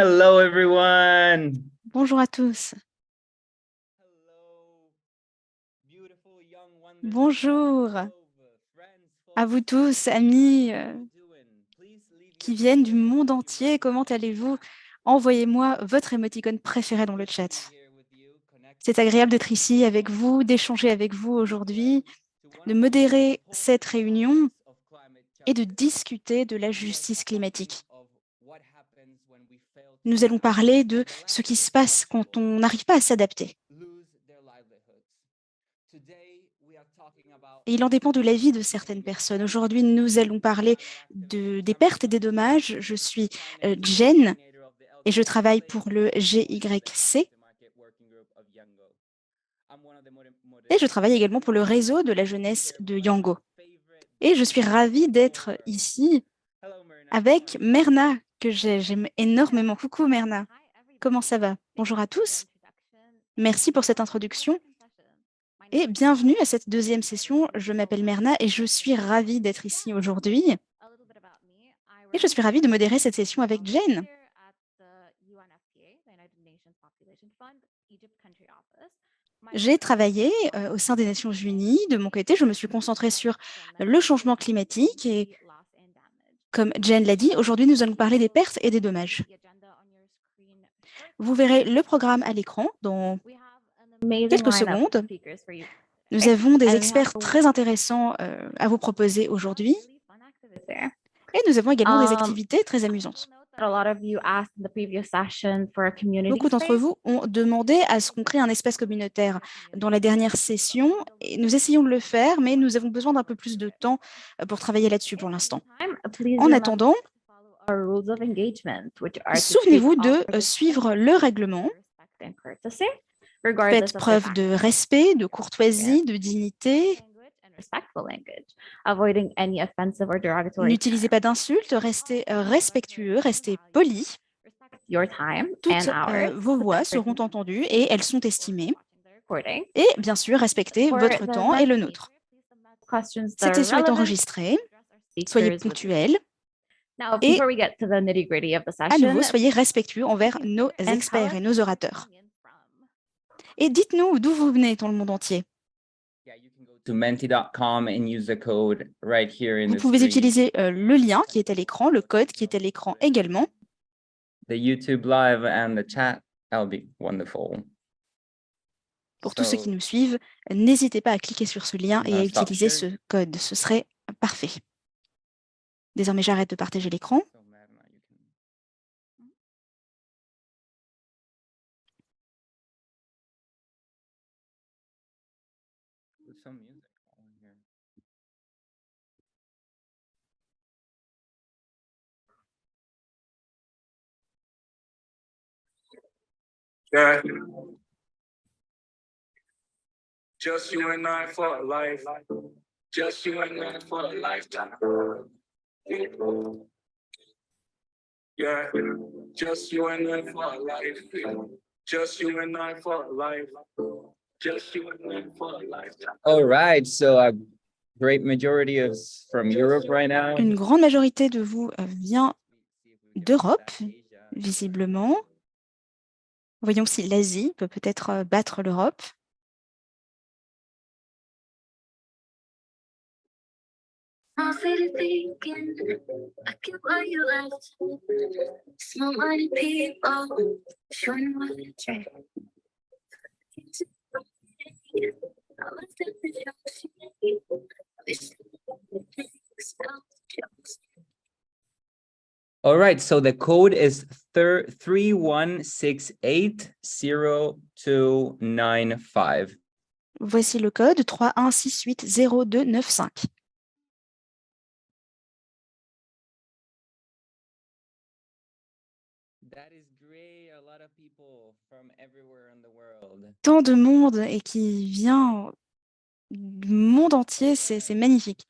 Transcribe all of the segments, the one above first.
Hello, everyone. Bonjour à tous. Bonjour à vous tous, amis qui viennent du monde entier. Comment allez-vous? Envoyez-moi votre émoticône préféré dans le chat. C'est agréable d'être ici avec vous, d'échanger avec vous aujourd'hui, de modérer cette réunion et de discuter de la justice climatique. Nous allons parler de ce qui se passe quand on n'arrive pas à s'adapter. Et il en dépend de la vie de certaines personnes. Aujourd'hui, nous allons parler des pertes et des dommages. Je suis Jen et je travaille pour le GYC. Et je travaille également pour le réseau de la jeunesse de Yango. Et je suis ravie d'être ici avec Merna, que j'aime énormément. Coucou Merna, comment ça va? Bonjour à tous. Merci pour cette introduction. Et bienvenue à cette deuxième session. Je m'appelle Merna et je suis ravie d'être ici aujourd'hui. Et je suis ravie de modérer cette session avec Jane. J'ai travaillé au sein des Nations Unies. De mon côté, je me suis concentrée sur le changement climatique et, comme Jane l'a dit, aujourd'hui, nous allons parler des pertes et des dommages. Vous verrez le programme à l'écran dans quelques secondes. Nous avons des experts très intéressants à vous proposer aujourd'hui. Et nous avons également des activités très amusantes. Beaucoup d'entre vous ont demandé à ce qu'on crée un espace communautaire dans la dernière session. Et nous essayons de le faire, mais nous avons besoin d'un peu plus de temps pour travailler là-dessus pour l'instant. En attendant, souvenez-vous de suivre le règlement. Faites preuve de respect, de courtoisie, de dignité. N'utilisez pas d'insultes, restez respectueux, restez poli. Toutes vos voix seront entendues et elles sont estimées. Et bien sûr, respectez votre temps et le nôtre. Cette session est enregistrée. Soyez ponctuels. Et à nouveau, soyez respectueux envers nos experts et nos orateurs. Et dites-nous d'où vous venez dans le monde entier. Vous pouvez utiliser le lien qui est à l'écran, le code qui est à l'écran également. The YouTube live and the chat, that would be wonderful. Pour tous ceux qui nous suivent, n'hésitez pas à cliquer sur ce lien et à utiliser ce code. Ce serait parfait. Désormais, j'arrête de partager l'écran. Yeah. Just you and I for a life. Just you and I for a lifetime. Yeah. Just you and I for a life. Just you and I for a life. Just you and I for a lifetime. All right, so a great majority of from Europe right now. Une grande majorité de vous vient d'Europe, visiblement. Voyons si l'Asie peut peut-être battre l'Europe. All right, so the code is 31680295. Voici le code 31680295. Tant de monde et qui vient du monde entier, c'est magnifique.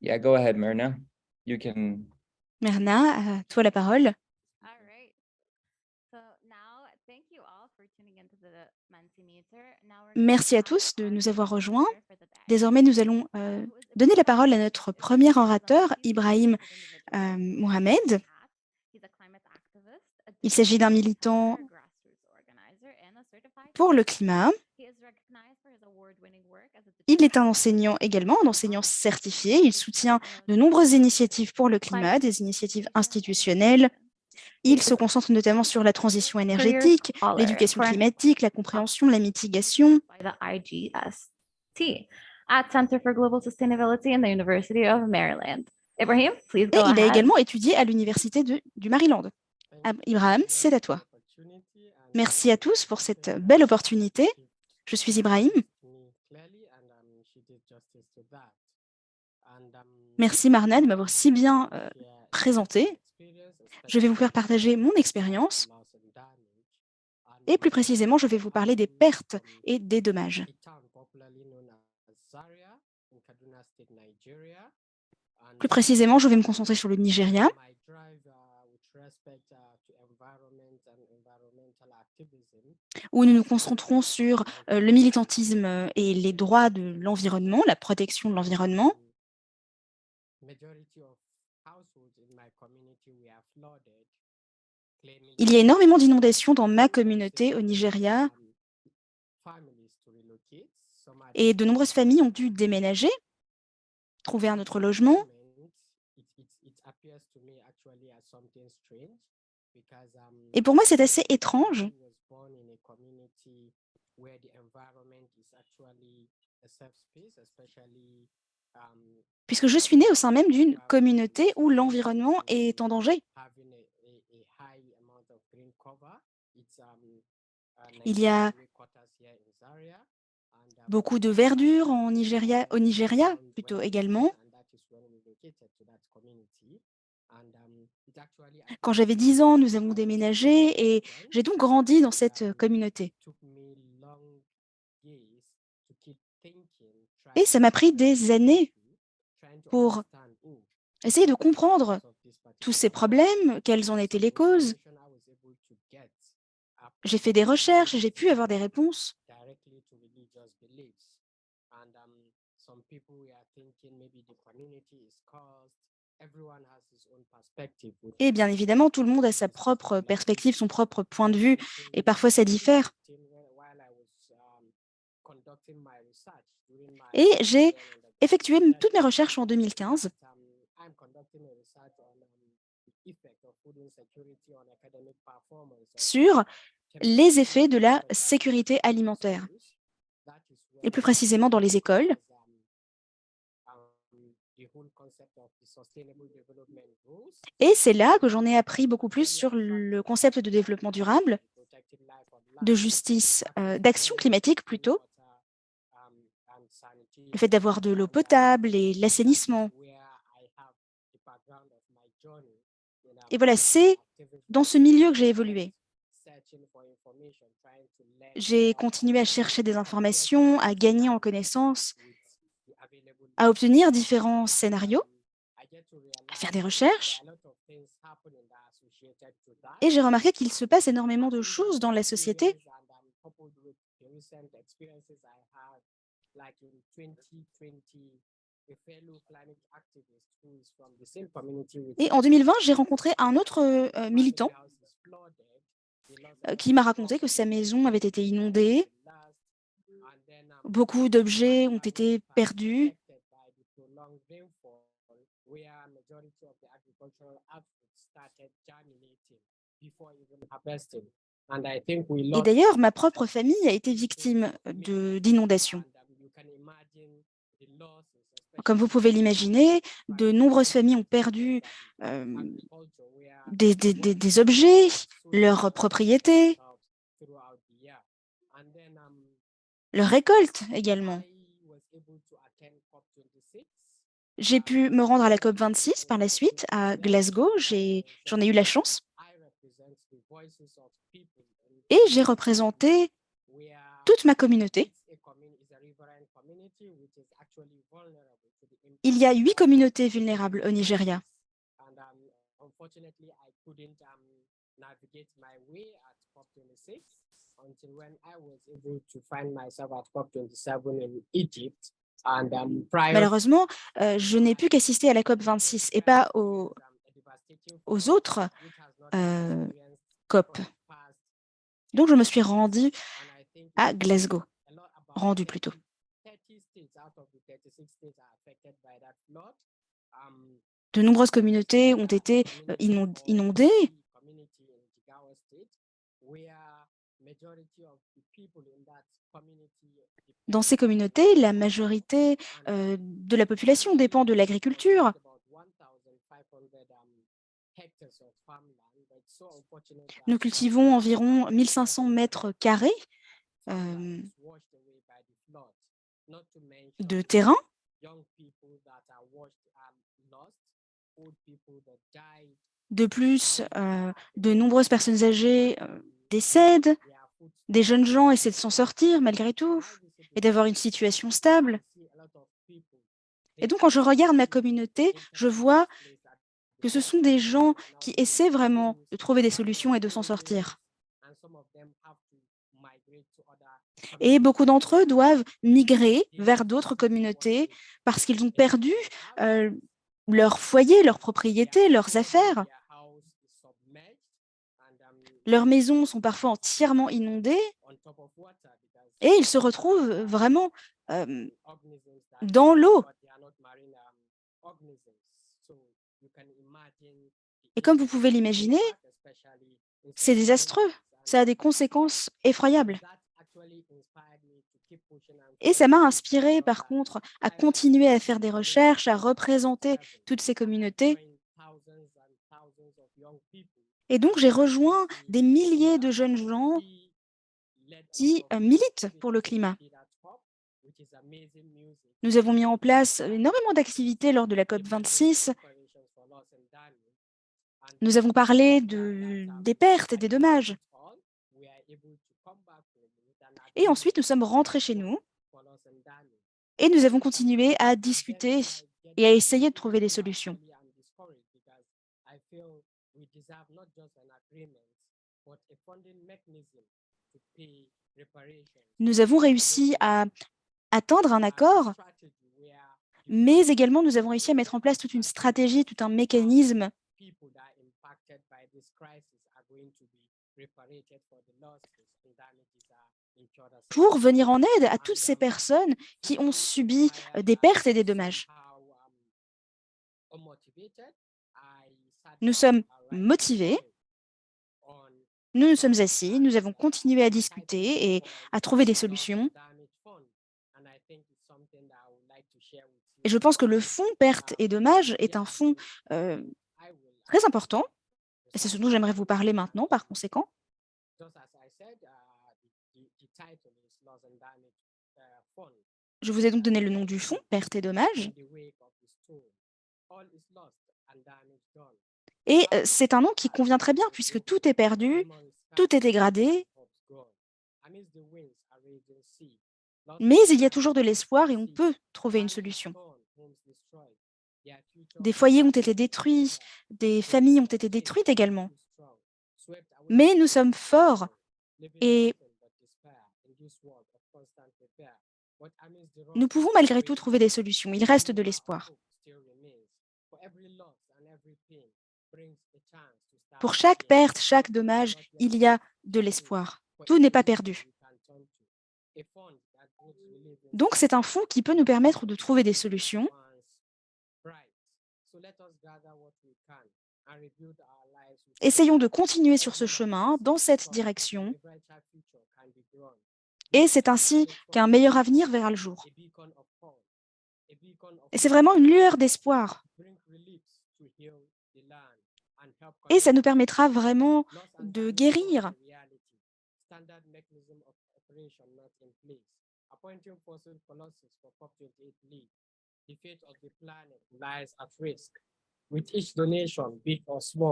Yeah, go ahead, Myrna. You can. Merna, à toi la parole. Merci à tous de nous avoir rejoints. Désormais, nous allons donner la parole à notre premier orateur, Ibrahim Mohamed. Il s'agit d'un militant pour le climat. Il est un enseignant également, un enseignant certifié. Il soutient de nombreuses initiatives pour le climat, des initiatives institutionnelles. Il se concentre notamment sur la transition énergétique, l'éducation climatique, la compréhension, la mitigation. At Center for Global Sustainability in the University of Maryland. Ibrahim, please Et go il a ahead. également étudié à l'université du Maryland. Ibrahim, c'est à toi. Merci à tous pour cette belle opportunité. Je suis Ibrahim. Merci Marna de m'avoir si bien présenté. Je vais vous faire partager mon expérience et plus précisément, je vais vous parler des pertes et des dommages. Plus précisément, je vais me concentrer sur le Nigeria. Où nous nous concentrons sur le militantisme et les droits de l'environnement, la protection de l'environnement. Il y a énormément d'inondations dans ma communauté au Nigeria et de nombreuses familles ont dû déménager, trouver un autre logement. Et pour moi, c'est assez étrange puisque je suis née au sein même d'une communauté où l'environnement est en danger. Il y a beaucoup de verdure au Nigeria plutôt également. Quand j'avais 10 ans, nous avons déménagé et j'ai donc grandi dans cette communauté. Et ça m'a pris des années pour essayer de comprendre tous ces problèmes, quelles en étaient les causes. J'ai fait des recherches et j'ai pu avoir des réponses. Et bien évidemment, tout le monde a sa propre perspective, son propre point de vue, et parfois ça diffère. Et j'ai effectué toutes mes recherches en 2015 sur les effets de la sécurité alimentaire, et plus précisément dans les écoles. Et c'est là que j'en ai appris beaucoup plus sur le concept de développement durable, de justice, d'action climatique plutôt, le fait d'avoir de l'eau potable et l'assainissement. Et voilà, c'est dans ce milieu que j'ai évolué. J'ai continué à chercher des informations, à gagner en connaissances, à obtenir différents scénarios, à faire des recherches. Et j'ai remarqué qu'il se passe énormément de choses dans la société. Et en 2020, j'ai rencontré un autre militant qui m'a raconté que sa maison avait été inondée. Beaucoup d'objets ont été perdus. Et d'ailleurs, ma propre famille a été victime d'inondations. Comme vous pouvez l'imaginer, de nombreuses familles ont perdu des objets, leurs propriétés, leurs récoltes également. J'ai pu me rendre à la COP26 par la suite, à Glasgow, j'en ai eu la chance. Et j'ai représenté toute ma communauté. Il y a 8 communautés vulnérables au Nigeria. navigate my way at COP26 until when I was able to find myself at COP27 in Egypt. And prior Malheureusement, je n'ai pu qu'assister à la COP26 et pas aux autres COP. Donc, je me suis rendue à Glasgow, rendue plutôt. De nombreuses communautés ont été inondées. Dans ces communautés, la majorité de la population dépend de l'agriculture. Nous cultivons environ 1500 mètres carrés de terrain. De plus, de nombreuses personnes âgées décèdent. Des jeunes gens essaient de s'en sortir malgré tout et d'avoir une situation stable. Et donc, quand je regarde ma communauté, je vois que ce sont des gens qui essaient vraiment de trouver des solutions et de s'en sortir. Et beaucoup d'entre eux doivent migrer vers d'autres communautés parce qu'ils ont perdu leur foyer, leur propriété, leurs affaires. Leurs maisons sont parfois entièrement inondées et ils se retrouvent vraiment dans l'eau. Et comme vous pouvez l'imaginer, c'est désastreux. Ça a des conséquences effroyables. Et ça m'a inspiré, par contre, à continuer à faire des recherches, à représenter toutes ces communautés. Et donc, j'ai rejoint des milliers de jeunes gens qui militent pour le climat. Nous avons mis en place énormément d'activités lors de la COP26. Nous avons parlé des pertes et des dommages. Et ensuite, nous sommes rentrés chez nous et nous avons continué à discuter et à essayer de trouver des solutions. Nous avons réussi à atteindre un accord, mais également nous avons réussi à mettre en place toute une stratégie, tout un mécanisme pour venir en aide à toutes ces personnes qui ont subi des pertes et des dommages. Nous sommes motivés, nous nous sommes assis, nous avons continué à discuter et à trouver des solutions. Et je pense que le fonds pertes et dommages est un fonds très important. Et c'est ce dont j'aimerais vous parler maintenant, par conséquent. Je vous ai donc donné le nom du fonds, pertes et dommages. Et c'est un nom qui convient très bien puisque tout est perdu, tout est dégradé. Mais il y a toujours de l'espoir et on peut trouver une solution. Des foyers ont été détruits, des familles ont été détruites également. Mais nous sommes forts et nous pouvons malgré tout trouver des solutions. Il reste de l'espoir. Pour chaque perte, chaque dommage, il y a de l'espoir. Tout n'est pas perdu. Donc, c'est un fonds qui peut nous permettre de trouver des solutions. Essayons de continuer sur ce chemin, dans cette direction. Et c'est ainsi qu'un meilleur avenir verra le jour. Et c'est vraiment une lueur d'espoir. Et ça nous permettra vraiment de guérir.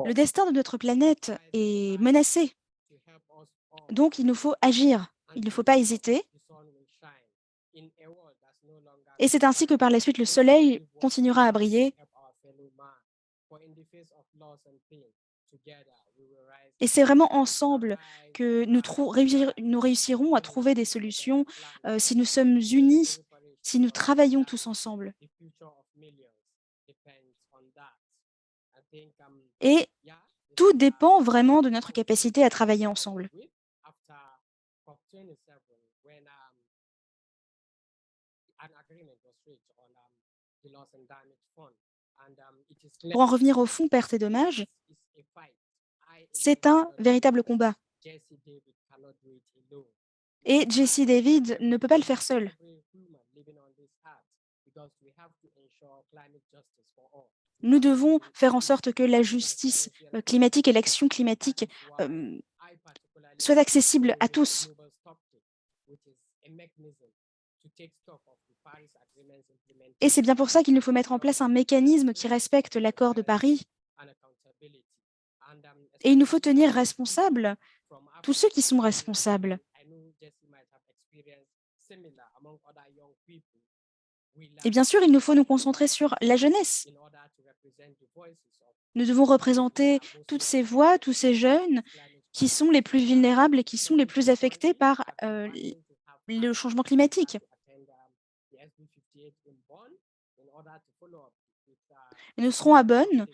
Le destin de notre planète est menacé. Donc, il nous faut agir. Il ne faut pas hésiter. Et c'est ainsi que par la suite, le soleil continuera à briller. Et c'est vraiment ensemble que nous réussirons à trouver des solutions si nous sommes unis, si nous travaillons tous ensemble. Et tout dépend vraiment de notre capacité à travailler ensemble. Pour en revenir au fonds pertes et dommages, c'est un véritable combat. Et Jesse David ne peut pas le faire seul. Nous devons faire en sorte que la justice climatique et l'action climatique soient accessibles à tous. Et c'est bien pour ça qu'il nous faut mettre en place un mécanisme qui respecte l'accord de Paris. Et il nous faut tenir responsables tous ceux qui sont responsables. Et bien sûr, il nous faut nous concentrer sur la jeunesse. Nous devons représenter toutes ces voix, tous ces jeunes qui sont les plus vulnérables et qui sont les plus affectés par le changement climatique. Et nous serons à Bonn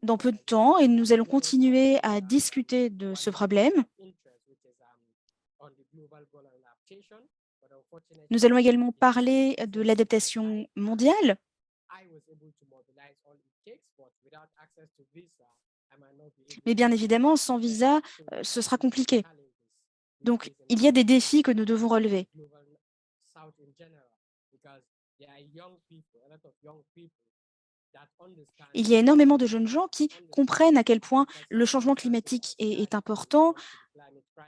dans peu de temps et nous allons continuer à discuter de ce problème. Nous allons également parler de l'adaptation mondiale. Mais bien évidemment, sans visa, ce sera compliqué. Donc, il y a des défis que nous devons relever. Il y a énormément de jeunes gens qui comprennent à quel point le changement climatique est important,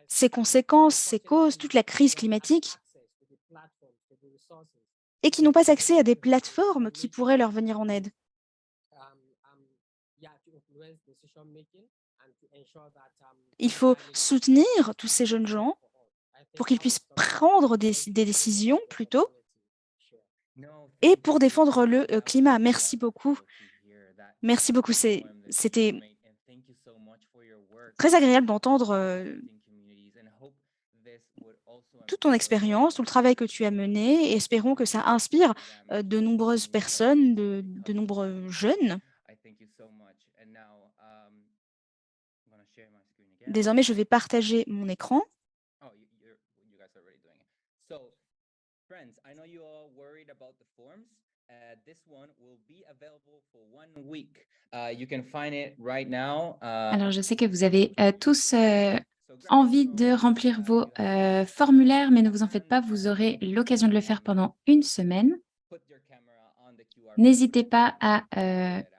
ses conséquences, ses causes, toute la crise climatique, et qui n'ont pas accès à des plateformes qui pourraient leur venir en aide. Il faut soutenir tous ces jeunes gens pour qu'ils puissent prendre des décisions plutôt et pour défendre le climat. Merci beaucoup. Merci beaucoup. C'était très agréable d'entendre toute ton expérience, tout le travail que tu as mené, et espérons que ça inspire de nombreuses personnes, de nombreux jeunes. Désormais, je vais partager mon écran. Alors, je sais que vous avez tous envie de remplir vos formulaires, mais ne vous en faites pas, vous aurez l'occasion de le faire pendant une semaine. N'hésitez pas à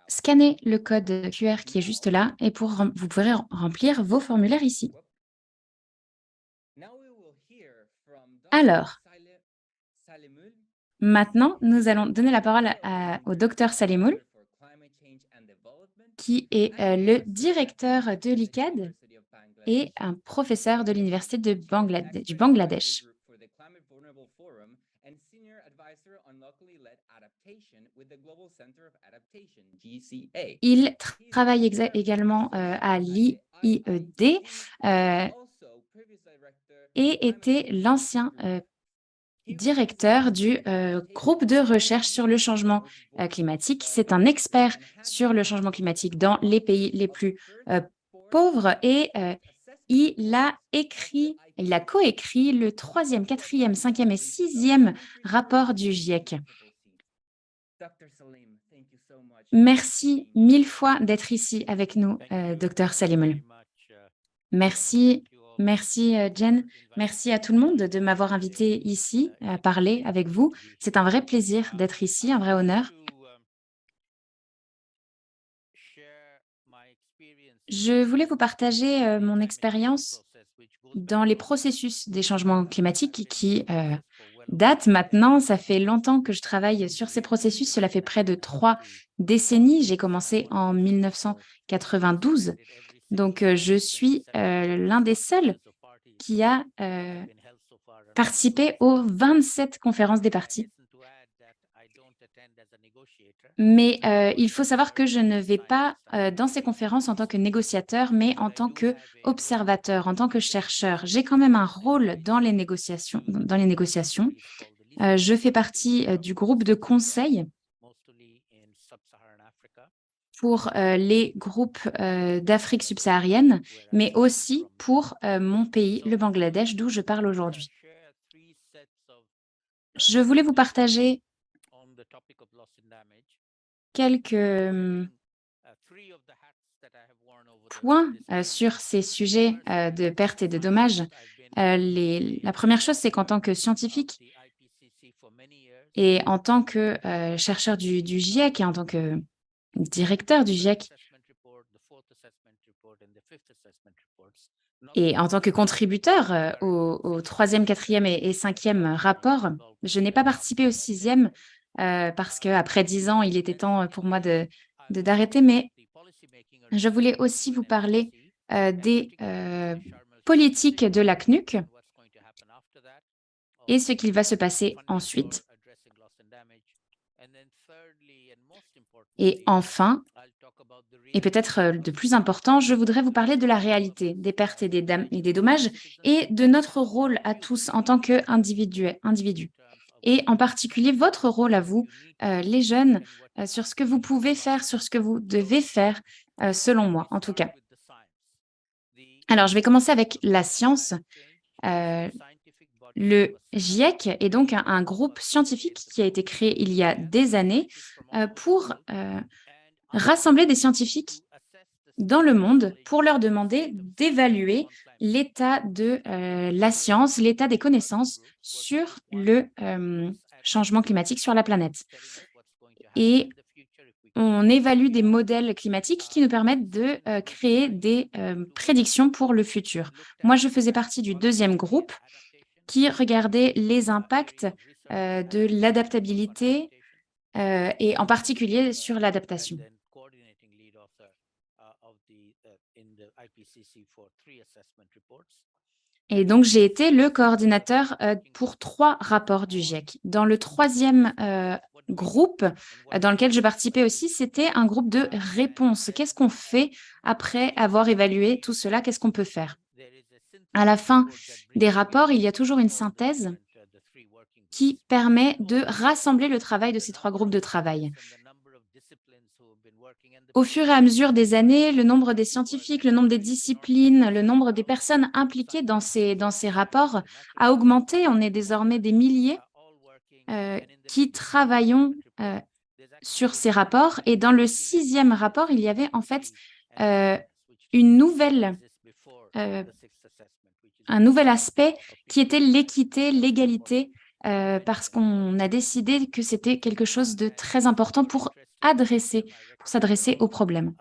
scanner le code QR qui est juste là et vous pourrez remplir vos formulaires ici. Alors, maintenant, nous allons donner la parole au docteur Salemoul, qui est le directeur de l'ICAD et un professeur de l'Université du Bangladesh. Il travaille également à l'IIED et était l'ancien directeur du groupe de recherche sur le changement climatique. C'est un expert sur le changement climatique dans les pays les plus pauvres et il a coécrit le 3e, 4e, 5e et 6e rapport du GIEC. Merci 1000 fois d'être ici avec nous, Dr Salemoul. Merci Jen. Merci à tout le monde de m'avoir invité ici à parler avec vous. C'est un vrai plaisir d'être ici, un vrai honneur. Je voulais vous partager mon expérience dans les processus des changements climatiques qui datent maintenant. Ça fait longtemps que je travaille sur ces processus. Cela fait près de 3 décennies. J'ai commencé en 1992. Donc, je suis l'un des seuls qui a participé aux 27 conférences des partis. Mais il faut savoir que je ne vais pas dans ces conférences en tant que négociateur, mais en tant qu'observateur, en tant que chercheur. J'ai quand même un rôle dans les négociations. Je fais partie du groupe de conseil pour les groupes d'Afrique subsaharienne, mais aussi pour mon pays, le Bangladesh, d'où je parle aujourd'hui. Je voulais vous partager quelques points sur ces sujets de pertes et de dommages. La première chose, c'est qu'en tant que scientifique et en tant que chercheur du GIEC et en tant que directeur du GIEC et en tant que contributeur au 3e, 4e et 5e rapport, je n'ai pas participé au 6e parce qu'après 10 ans, il était temps pour moi d'arrêter, mais je voulais aussi vous parler des politiques de la CNUC et ce qu'il va se passer ensuite. Et enfin, et peut-être de plus important, je voudrais vous parler de la réalité des pertes et des dommages et de notre rôle à tous en tant qu'individus. Et en particulier votre rôle à vous, les jeunes, sur ce que vous pouvez faire, sur ce que vous devez faire, selon moi en tout cas. Alors, je vais commencer avec la science. Le GIEC est donc un groupe scientifique qui a été créé il y a des années pour rassembler des scientifiques dans le monde pour leur demander d'évaluer l'état de la science, l'état des connaissances sur le changement climatique sur la planète. Et on évalue des modèles climatiques qui nous permettent de créer des prédictions pour le futur. Moi, je faisais partie du 2e groupe qui regardait les impacts de l'adaptabilité et en particulier sur l'adaptation. Et donc, j'ai été le coordinateur pour 3 rapports du GIEC. Dans le 3e groupe dans lequel je participais aussi, c'était un groupe de réponse. Qu'est-ce qu'on fait après avoir évalué tout cela? Qu'est-ce qu'on peut faire? À la fin des rapports, il y a toujours une synthèse qui permet de rassembler le travail de ces 3 groupes de travail. Au fur et à mesure des années, le nombre des scientifiques, le nombre des disciplines, le nombre des personnes impliquées dans ces rapports a augmenté. On est désormais des milliers qui travaillons sur ces rapports. Et dans le 6e rapport, il y avait en fait un nouvel aspect qui était l'équité, l'égalité, parce qu'on a décidé que c'était quelque chose de très important pour s'adresser aux problèmes.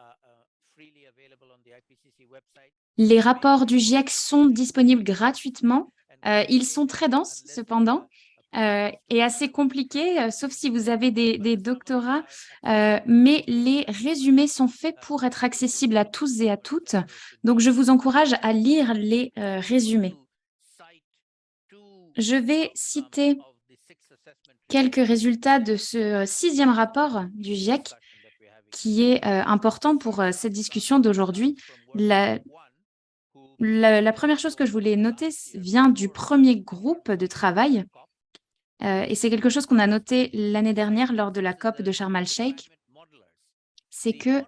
Les rapports du GIEC sont disponibles gratuitement. Ils sont très denses, cependant, et assez compliqués, sauf si vous avez des doctorats, mais les résumés sont faits pour être accessibles à tous et à toutes. Donc, je vous encourage à lire les résumés. Je vais citer quelques résultats de ce 6e rapport du GIEC qui est important pour cette discussion d'aujourd'hui. La première chose que je voulais noter vient du 1er groupe de travail et c'est quelque chose qu'on a noté l'année dernière lors de la COP de Sharm el-Sheikh. C'est que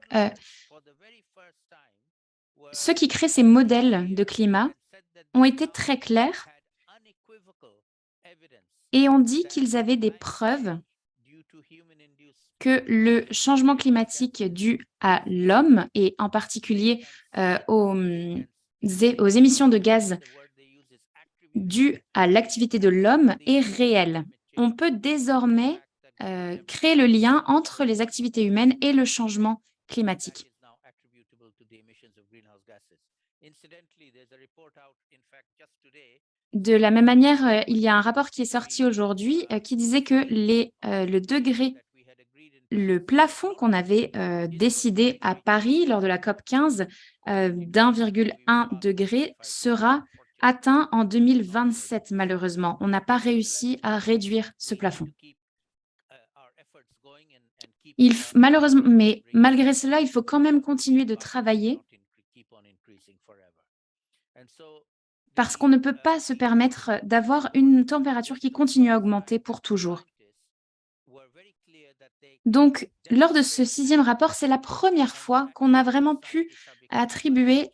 ceux qui créent ces modèles de climat ont été très clairs et ont dit qu'ils avaient des preuves que le changement climatique dû à l'homme et en particulier aux émissions de gaz dues à l'activité de l'homme est réel. On peut désormais créer le lien entre les activités humaines et le changement climatique. De la même manière, il y a un rapport qui est sorti aujourd'hui qui disait que le plafond qu'on avait décidé à Paris lors de la COP 15 d'1,1 degré sera atteint en 2027, malheureusement. On n'a pas réussi à réduire ce plafond. Malheureusement, mais malgré cela, il faut quand même continuer de travailler parce qu'on ne peut pas se permettre d'avoir une température qui continue à augmenter pour toujours. Donc, lors de ce 6e rapport, c'est la première fois qu'on a vraiment pu attribuer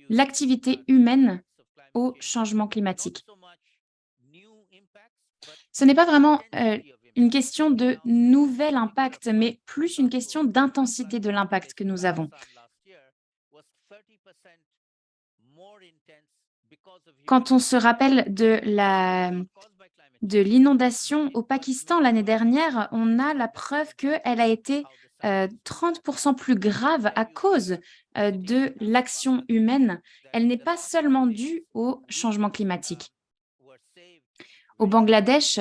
l'activité humaine au changement climatique. Ce n'est pas vraiment une question de nouvel impact, mais plus une question d'intensité de l'impact que nous avons. Quand on se rappelle de l'inondation au Pakistan l'année dernière, on a la preuve qu'elle a été 30% plus grave à cause de l'action humaine. Elle n'est pas seulement due au changement climatique. Au Bangladesh,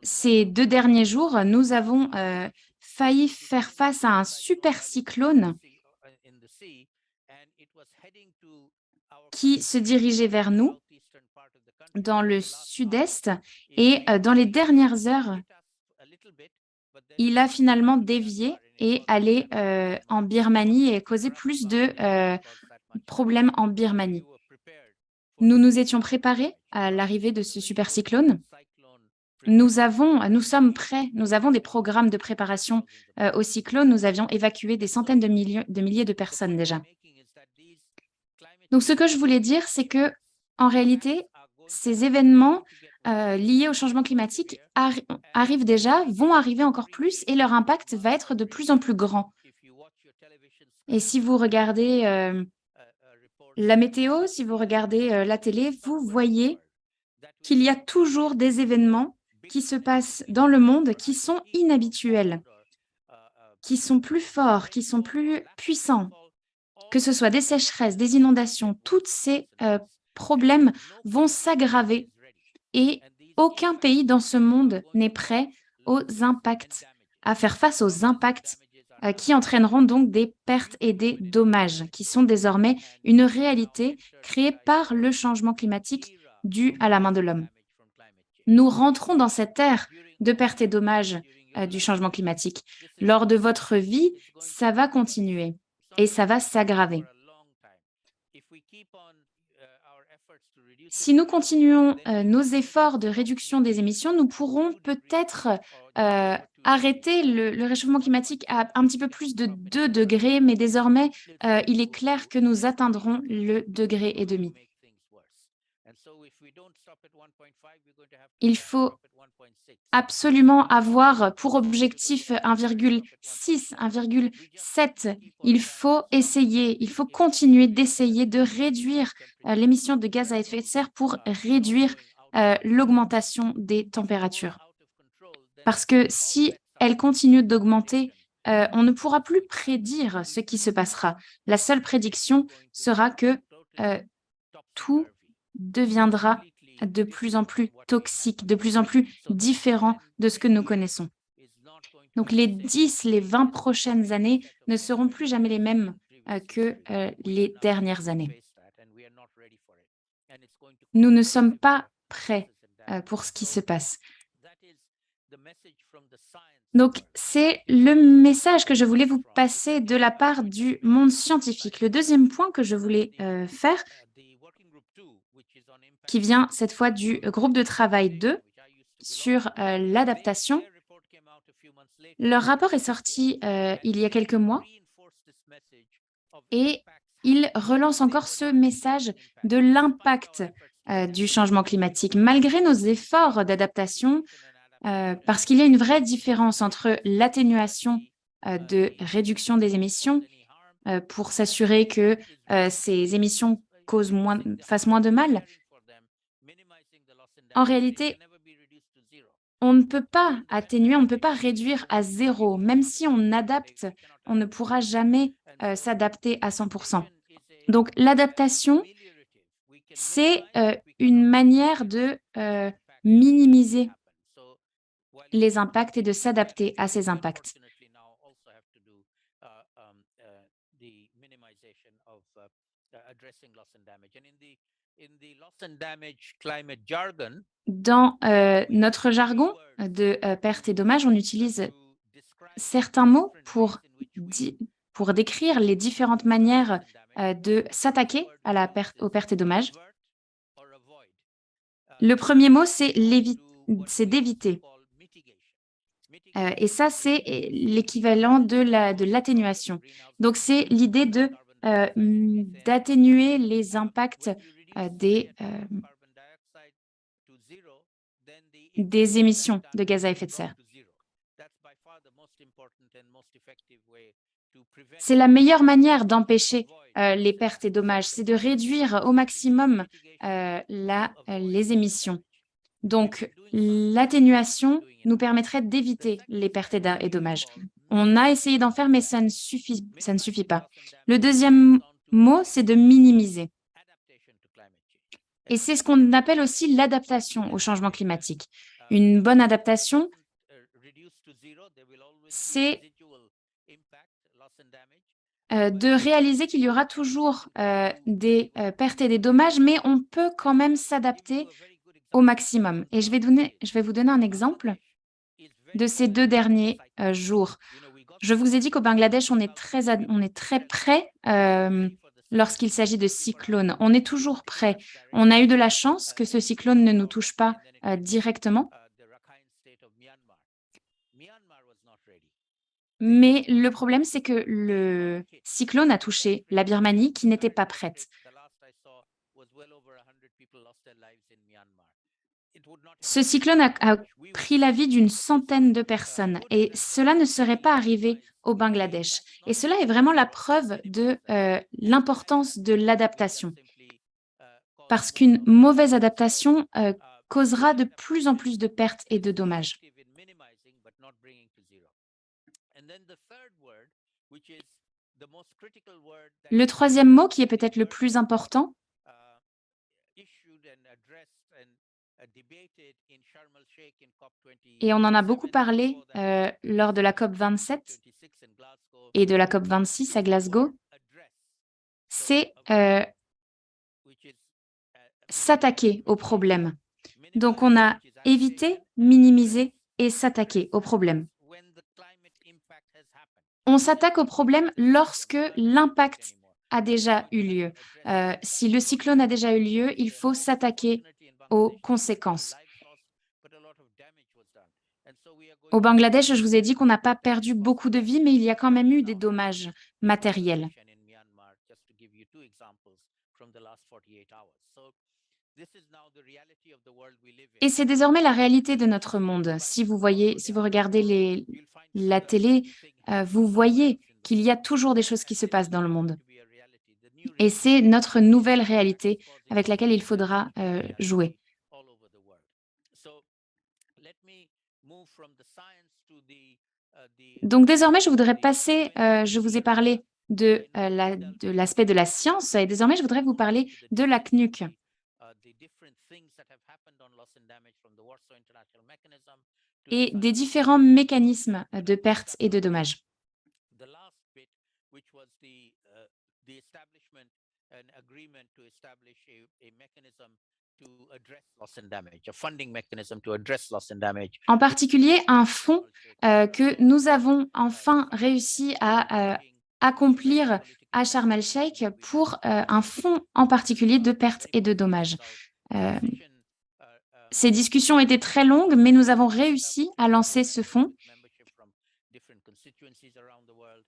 ces 2 derniers jours, nous avons failli faire face à un super cyclone qui se dirigeait vers nous dans le sud-est et dans les dernières heures, il a finalement dévié et allé en Birmanie et causé plus de problèmes en Birmanie. Nous nous étions préparés à l'arrivée de ce super cyclone. Nous sommes prêts, nous avons des programmes de préparation au cyclone. Nous avions évacué des centaines de milliers de personnes déjà. Donc, ce que je voulais dire, c'est que, en réalité, ces événements liés au changement climatique arrivent déjà, vont arriver encore plus, et leur impact va être de plus en plus grand. Et si vous regardez la météo, si vous regardez la télé, vous voyez qu'il y a toujours des événements qui se passent dans le monde qui sont inhabituels, qui sont plus forts, qui sont plus puissants. Que ce soit des sécheresses, des inondations, tous ces problèmes vont s'aggraver et aucun pays dans ce monde n'est prêt à faire face aux impacts qui entraîneront donc des pertes et des dommages qui sont désormais une réalité créée par le changement climatique dû à la main de l'homme. Nous rentrons dans cette ère de pertes et dommages du changement climatique. Lors de votre vie, ça va continuer et ça va s'aggraver. Si nous continuons nos efforts de réduction des émissions, nous pourrons peut-être arrêter le réchauffement climatique à un petit peu plus de 2 degrés, mais désormais, il est clair que nous atteindrons le 1,5 degré. Il faut absolument avoir pour objectif 1,6, 1,7. Il faut continuer d'essayer de réduire l'émission de gaz à effet de serre pour réduire l'augmentation des températures. Parce que si elle continue d'augmenter, on ne pourra plus prédire ce qui se passera. La seule prédiction sera que tout deviendra de plus en plus toxique, de plus en plus différent de ce que nous connaissons. Donc les 10, les 20 prochaines années ne seront plus jamais les mêmes que les dernières années. Nous ne sommes pas prêts pour ce qui se passe. Donc, c'est le message que je voulais vous passer de la part du monde scientifique. Le deuxième point que je voulais faire, qui vient cette fois du groupe de travail 2 sur l'adaptation. Leur rapport est sorti il y a quelques mois et il relance encore ce message de l'impact du changement climatique. Malgré nos efforts d'adaptation, parce qu'il y a une vraie différence entre l'atténuation de réduction des émissions pour s'assurer que ces émissions fassent moins de mal. En réalité, on ne peut pas atténuer, on ne peut pas réduire à 0. Même si on adapte, on ne pourra jamais s'adapter à 100%. Donc, l'adaptation, c'est une manière de minimiser les impacts et de s'adapter à ces impacts. Dans notre jargon de perte et dommages, on utilise certains mots pour décrire les différentes manières de s'attaquer à la aux pertes et dommages. Le premier mot, c'est d'éviter. Et ça, c'est l'équivalent de l'atténuation. Donc, c'est l'idée d'atténuer les impacts des émissions de gaz à effet de serre. C'est la meilleure manière d'empêcher les pertes et dommages, c'est de réduire au maximum les émissions. Donc, l'atténuation nous permettrait d'éviter les pertes et dommages. On a essayé d'en faire, mais ça ne suffit pas. Le deuxième mot, c'est de minimiser. Et c'est ce qu'on appelle aussi l'adaptation au changement climatique. Une bonne adaptation, c'est de réaliser qu'il y aura toujours des pertes et des dommages, mais on peut quand même s'adapter au maximum. Et je vais vous donner un exemple de ces 2 derniers jours. Je vous ai dit qu'au Bangladesh, on est très prêt lorsqu'il s'agit de cyclones. On est toujours prêt. On a eu de la chance que ce cyclone ne nous touche pas directement. Mais le problème, c'est que le cyclone a touché la Birmanie qui n'était pas prête. Ce cyclone a pris la vie d'une centaine de personnes et cela ne serait pas arrivé au Bangladesh. Et cela est vraiment la preuve de l'importance de l'adaptation. Parce qu'une mauvaise adaptation causera de plus en plus de pertes et de dommages. Le troisième mot, qui est peut-être le plus important, et on en a beaucoup parlé lors de la COP27 et de la COP26 à Glasgow, c'est s'attaquer au problème. Donc, on a évité, minimiser et s'attaquer au problème. On s'attaque au problème lorsque l'impact a déjà eu lieu. Si le cyclone a déjà eu lieu, il faut s'attaquer aux conséquences. Au Bangladesh, je vous ai dit qu'on n'a pas perdu beaucoup de vies, mais il y a quand même eu des dommages matériels. Et c'est désormais la réalité de notre monde. Si vous regardez la télé, vous voyez qu'il y a toujours des choses qui se passent dans le monde. Et c'est notre nouvelle réalité avec laquelle il faudra jouer. Donc désormais, je voudrais passer, je vous ai parlé de l'aspect de la science, et désormais, je voudrais vous parler de la CNUC. Et des différents mécanismes de perte et de dommages. En particulier, un fonds que nous avons enfin réussi à accomplir à Sharm el-Sheikh pour un fonds en particulier de pertes et de dommages. Ces discussions étaient très longues, mais nous avons réussi à lancer ce fonds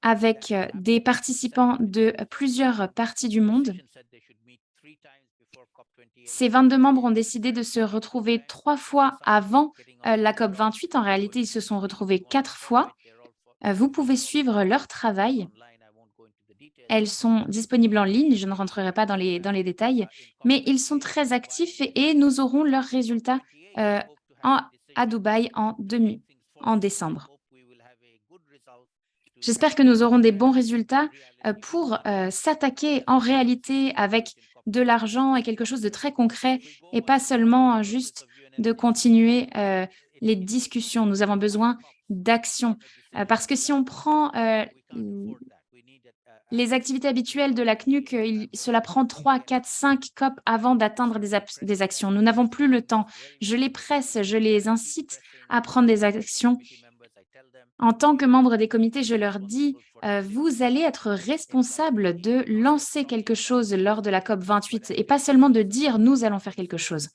avec des participants de plusieurs parties du monde. Ces 22 membres ont décidé de se retrouver 3 fois avant la COP28. En réalité, ils se sont retrouvés 4 fois. Vous pouvez suivre leur travail. Elles sont disponibles en ligne, je ne rentrerai pas dans les détails, mais ils sont très actifs et nous aurons leurs résultats à Dubaï en décembre. J'espère que nous aurons des bons résultats pour s'attaquer en réalité avec de l'argent et quelque chose de très concret et pas seulement juste de continuer les discussions. Nous avons besoin d'action parce que si on prend Les activités habituelles de la CNUC, cela prend 3, 4, 5 COP avant d'atteindre des actions. Nous n'avons plus le temps. Je les presse, je les incite à prendre des actions. En tant que membre des comités, je leur dis, vous allez être responsables de lancer quelque chose lors de la COP 28 et pas seulement de dire, nous allons faire quelque chose.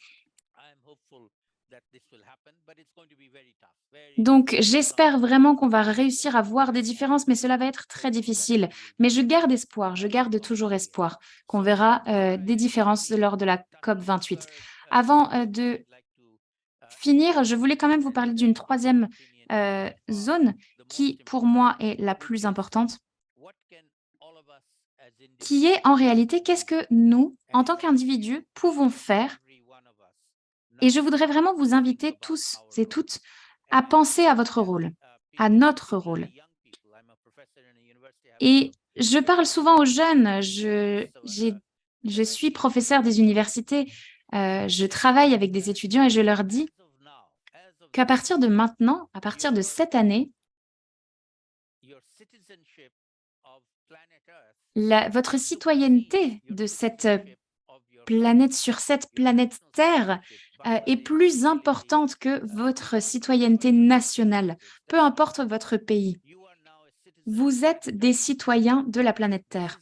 Donc, j'espère vraiment qu'on va réussir à voir des différences, mais cela va être très difficile. Mais je garde espoir, je garde toujours espoir qu'on verra des différences lors de la COP 28. Avant de finir, je voulais quand même vous parler d'une troisième zone qui, pour moi, est la plus importante, qui est en réalité, qu'est-ce que nous, en tant qu'individus, pouvons faire. Et je voudrais vraiment vous inviter tous et toutes à penser à votre rôle, à notre rôle. Et je parle souvent aux jeunes, je suis professeur des universités, je travaille avec des étudiants et je leur dis qu'à partir de maintenant, à partir de cette année, votre citoyenneté de cette planète, sur cette planète Terre, est plus importante que votre citoyenneté nationale, peu importe votre pays. Vous êtes des citoyens de la planète Terre.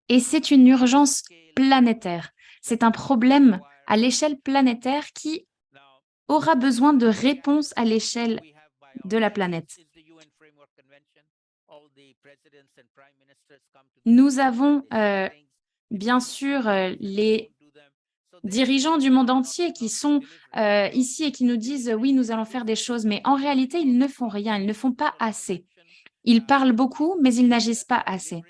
Et c'est une urgence planétaire. C'est un problème à l'échelle planétaire qui aura besoin de réponses à l'échelle de la planète. Nous avons bien sûr les dirigeants du monde entier qui sont ici et qui nous disent oui, nous allons faire des choses, mais en réalité, ils ne font rien, ils ne font pas assez. Ils parlent beaucoup, mais ils n'agissent pas assez.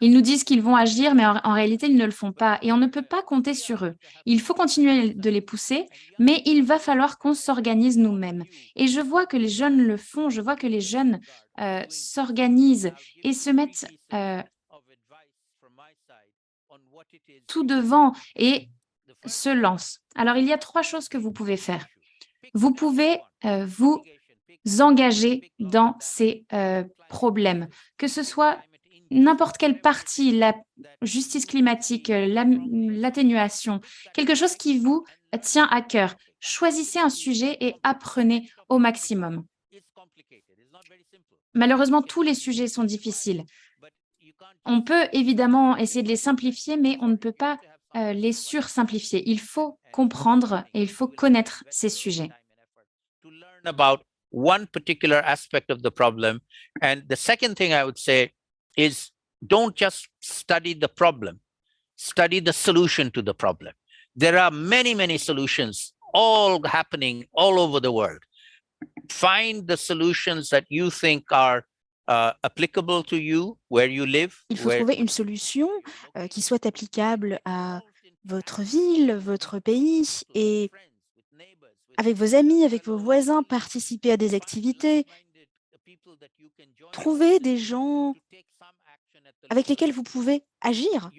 Ils nous disent qu'ils vont agir, mais en réalité, ils ne le font pas et on ne peut pas compter sur eux. Il faut continuer de les pousser, mais il va falloir qu'on s'organise nous-mêmes. Et je vois que les jeunes le font, je vois que les jeunes s'organisent et se mettent tout devant et se lancent. Alors, il y a 3 choses que vous pouvez faire. Vous pouvez vous engager dans ces problèmes, que ce soit n'importe quelle partie, la justice climatique, l'atténuation, quelque chose qui vous tient à cœur. Choisissez un sujet et apprenez au maximum. Malheureusement, tous les sujets sont difficiles. On peut évidemment essayer de les simplifier, mais on ne peut pas les sursimplifier. Il faut comprendre et il faut connaître ces sujets. About one particular aspect of the problem. And the second thing I would say is don't just study the problem, study the solution to the problem. There are many, many solutions all happening all over the world. Find the solutions that you think are applicable to you, where you live. Il faut trouver une solution qui soit applicable à votre ville, votre pays et avec vos amis, avec vos voisins, participer à des activités. Trouvez des gens avec lesquels vous pouvez agir.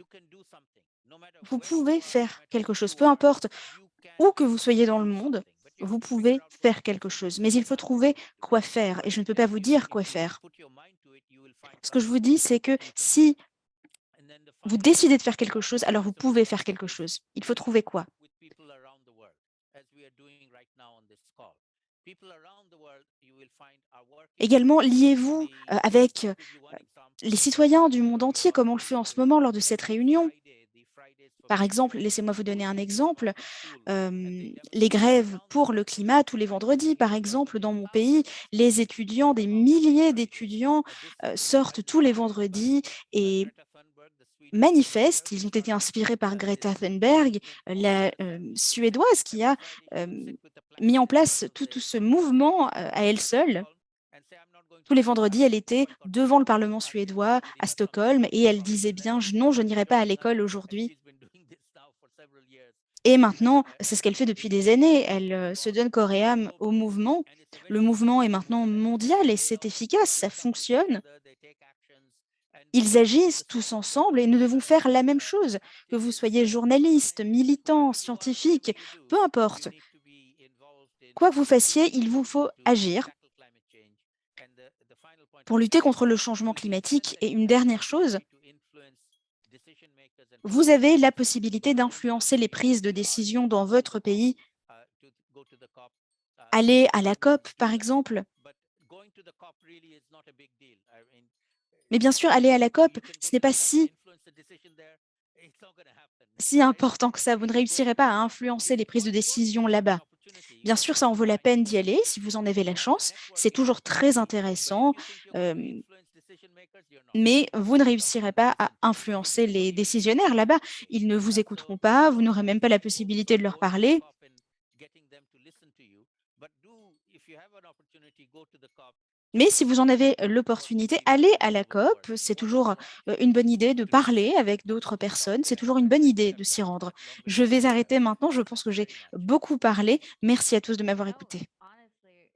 Vous pouvez faire quelque chose, peu importe où que vous soyez dans le monde, vous pouvez faire quelque chose. Mais il faut trouver quoi faire et je ne peux pas vous dire quoi faire. Ce que je vous dis, c'est que si vous décidez de faire quelque chose, alors vous pouvez faire quelque chose. Il faut trouver quoi? Également, liez-vous avec les citoyens du monde entier, comme on le fait en ce moment lors de cette réunion. Par exemple, laissez-moi vous donner un exemple, les grèves pour le climat tous les vendredis, par exemple, dans mon pays, les étudiants, des milliers d'étudiants sortent tous les vendredis et manifestent. Ils ont été inspirés par Greta Thunberg, la Suédoise qui a mis en place tout ce mouvement à elle seule. Tous les vendredis, elle était devant le Parlement suédois à Stockholm et elle disait bien « Non, je n'irai pas à l'école aujourd'hui ». Et maintenant, c'est ce qu'elle fait depuis des années. Elle se donne corps et âme au mouvement. Le mouvement est maintenant mondial et c'est efficace, ça fonctionne. Ils agissent tous ensemble et nous devons faire la même chose. Que vous soyez journaliste, militant, scientifique, peu importe. Quoi que vous fassiez, il vous faut agir pour lutter contre le changement climatique. Et une dernière chose, vous avez la possibilité d'influencer les prises de décision dans votre pays. Aller à la COP, par exemple. Mais bien sûr, aller à la COP, ce n'est pas si important que ça. Vous ne réussirez pas à influencer les prises de décision là-bas. Bien sûr, ça en vaut la peine d'y aller si vous en avez la chance. C'est toujours très intéressant, mais vous ne réussirez pas à influencer les décisionnaires là-bas. Ils ne vous écouteront pas, vous n'aurez même pas la possibilité de leur parler. Mais si vous en avez l'opportunité, allez à la COP. C'est toujours une bonne idée de parler avec d'autres personnes. C'est toujours une bonne idée de s'y rendre. Je vais arrêter maintenant. Je pense que j'ai beaucoup parlé. Merci à tous de m'avoir écouté. Honestly,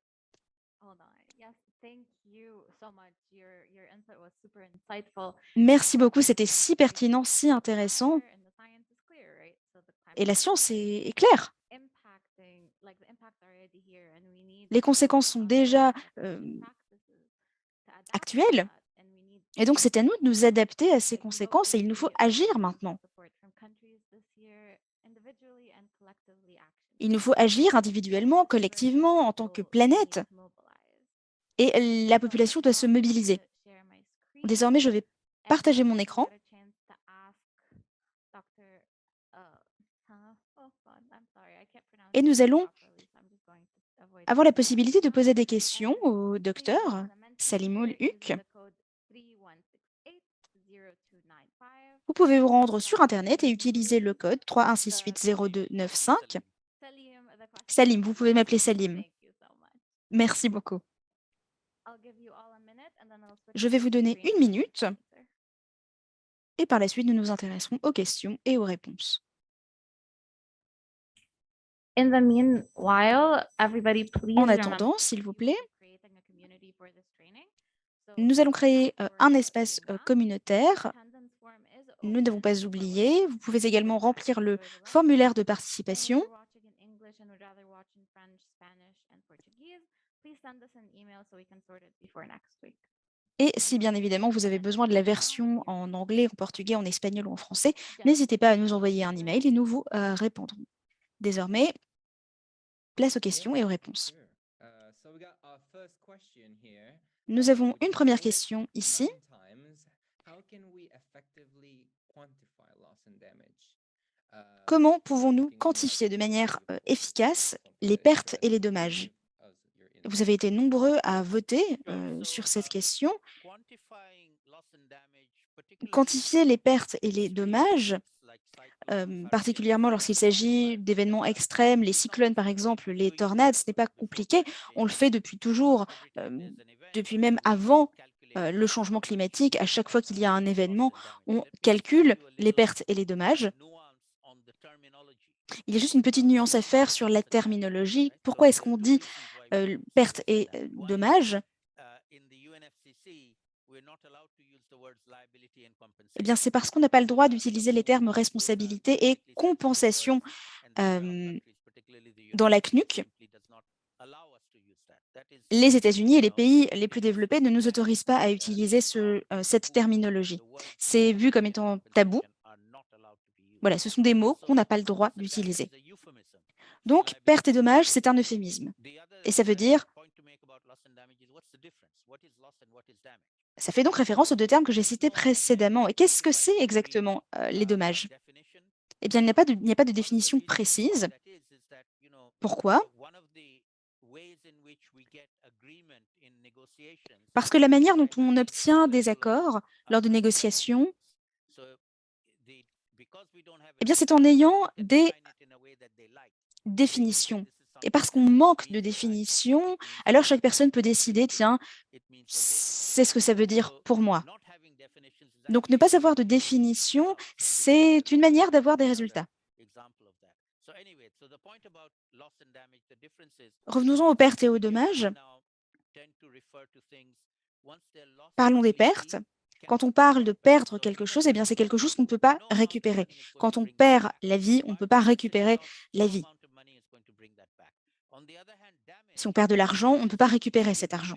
hold on. Yes, thank you so much. Your insight was super insightful. Merci beaucoup. C'était si pertinent, si intéressant. And the science is clear, right? So the Et la climate science est claire. impacting, like the impacts are already here, and we need Les conséquences sont déjà actuelles. Et donc, c'est à nous de nous adapter à ces conséquences et il nous faut agir maintenant. Il nous faut agir individuellement, collectivement, en tant que planète. Et la population doit se mobiliser. Désormais, je vais partager mon écran. Et nous allons avoir la possibilité de poser des questions au docteur Salimoul Huq. Vous pouvez vous rendre sur Internet et utiliser le code 31680295. Salim, vous pouvez m'appeler Salim. Merci beaucoup. Je vais vous donner 1 minute et par la suite, nous nous intéresserons aux questions et aux réponses. In the meanwhile, everybody please En remember attendant, s'il vous plaît, creating a community for this training. So nous allons créer for un espace signing up, communautaire. attendance form is Nous n'avons open pas for oublié. Vous pouvez registrations. également remplir le Enjoy the web. formulaire de And if participation. you're watching in English and would rather watch in French, Spanish, and Portuguese, please send us an email so we can sort it before next week. Et si bien évidemment vous avez besoin de la version en anglais, en portugais, en espagnol ou en français, n'hésitez pas à nous envoyer un email et nous vous répondrons. Désormais, place aux questions et aux réponses. Nous avons une première question ici. Comment pouvons-nous quantifier de manière efficace les pertes et les dommages? Vous avez été nombreux à voter sur cette question. Quantifier les pertes et les dommages, particulièrement lorsqu'il s'agit d'événements extrêmes, les cyclones par exemple, les tornades, ce n'est pas compliqué. On le fait depuis toujours, depuis même avant le changement climatique. À chaque fois qu'il y a un événement, on calcule les pertes et les dommages. Il y a juste une petite nuance à faire sur la terminologie. Pourquoi est-ce qu'on dit pertes et dommages? Eh bien, c'est parce qu'on n'a pas le droit d'utiliser les termes responsabilité et compensation dans la CNUC. Les États-Unis et les pays les plus développés ne nous autorisent pas à utiliser cette terminologie. C'est vu comme étant tabou. Voilà, ce sont des mots qu'on n'a pas le droit d'utiliser. Donc, perte et dommage, c'est un euphémisme. Et ça veut dire... Ça fait donc référence aux deux termes que j'ai cités précédemment. Et qu'est-ce que c'est exactement les dommages? Eh bien, il n'y a pas de définition précise. Pourquoi? Parce que la manière dont on obtient des accords lors de négociations, eh bien, c'est en ayant des définitions. Et parce qu'on manque de définitions, alors chaque personne peut décider, tiens, c'est ce que ça veut dire pour moi. Donc, ne pas avoir de définition, c'est une manière d'avoir des résultats. Revenons-en aux pertes et aux dommages. Parlons des pertes. Quand on parle de perdre quelque chose, eh bien, c'est quelque chose qu'on ne peut pas récupérer. Quand on perd la vie, on ne peut pas récupérer la vie. Si on perd de l'argent, on ne peut pas récupérer cet argent.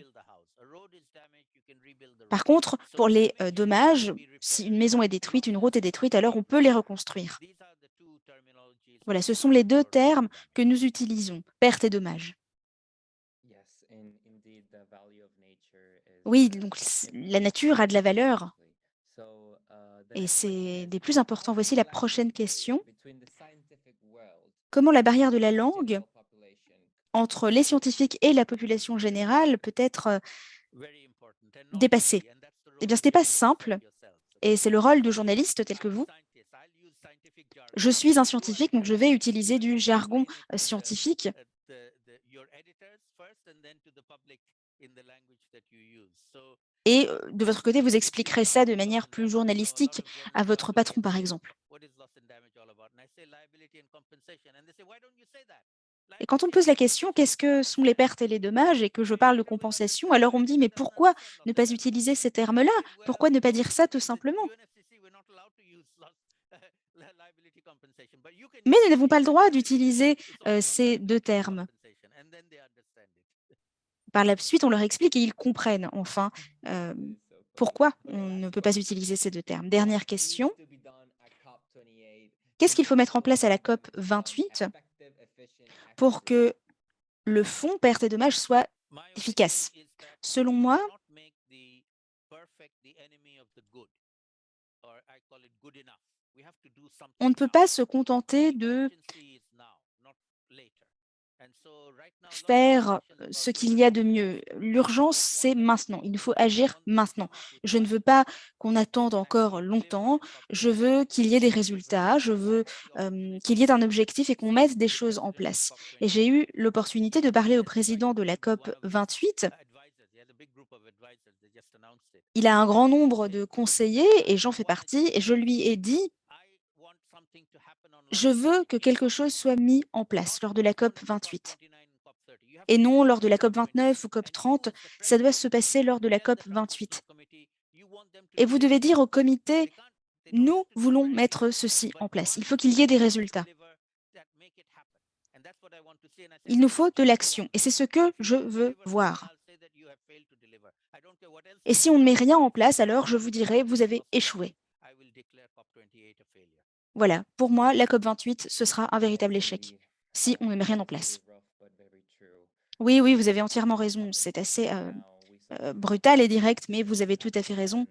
Par contre, pour les dommages, si une maison est détruite, une route est détruite, alors on peut les reconstruire. Voilà, ce sont les deux termes que nous utilisons, perte et dommages. Oui, donc la nature a de la valeur et c'est des plus importants. Voici la prochaine question. Comment la barrière de la langue entre les scientifiques et la population générale peut être dépassée? Eh bien, ce n'est pas simple et c'est le rôle de journalistes tels que vous. Je suis un scientifique, donc je vais utiliser du jargon scientifique. Et de votre côté, vous expliquerez ça de manière plus journalistique à votre patron, par exemple. Et quand on me pose la question, qu'est-ce que sont les pertes et les dommages, et que je parle de compensation, alors on me dit, mais pourquoi ne pas utiliser ces termes-là? Pourquoi ne pas dire ça tout simplement? Mais nous n'avons pas le droit d'utiliser ces deux termes. Par la suite, on leur explique et ils comprennent enfin pourquoi on ne peut pas utiliser ces deux termes. Dernière question. Qu'est-ce qu'il faut mettre en place à la COP 28 pour que le fonds pertes et dommages soit efficace? Selon moi, on ne peut pas se contenter de faire ce qu'il y a de mieux. L'urgence, c'est maintenant. Il faut agir maintenant. Je ne veux pas qu'on attende encore longtemps. Je veux qu'il y ait des résultats. Je veux qu'il y ait un objectif et qu'on mette des choses en place. Et j'ai eu l'opportunité de parler au président de la COP 28. Il a un grand nombre de conseillers et j'en fais partie. Et je lui ai dit, je veux que quelque chose soit mis en place lors de la COP 28. Et non lors de la COP 29 ou COP 30, ça doit se passer lors de la COP 28. Et vous devez dire au comité, nous voulons mettre ceci en place. Il faut qu'il y ait des résultats. Il nous faut de l'action et c'est ce que je veux voir. Et si on ne met rien en place, alors je vous dirai, vous avez échoué. Voilà, pour moi, la COP 28, ce sera un véritable échec si on ne met rien en place. Oui, oui, vous avez entièrement raison. C'est assez brutal et direct, mais vous avez tout à fait raison.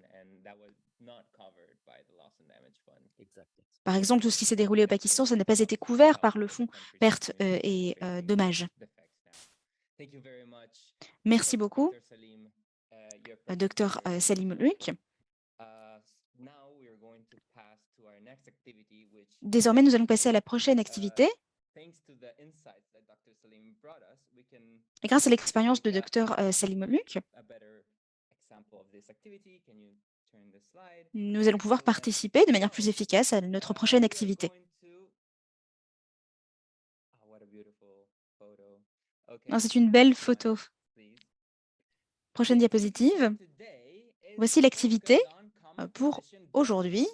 Par exemple, tout ce qui s'est déroulé au Pakistan, ça n'a pas été couvert par le fonds pertes et dommages. Merci beaucoup, Dr Salim Uluk. Désormais, nous allons passer à la prochaine activité. Et grâce à l'expérience de Dr Salim Uluk, nous allons pouvoir participer de manière plus efficace à notre prochaine activité. C'est une belle photo. Prochaine diapositive. Voici l'activité pour aujourd'hui.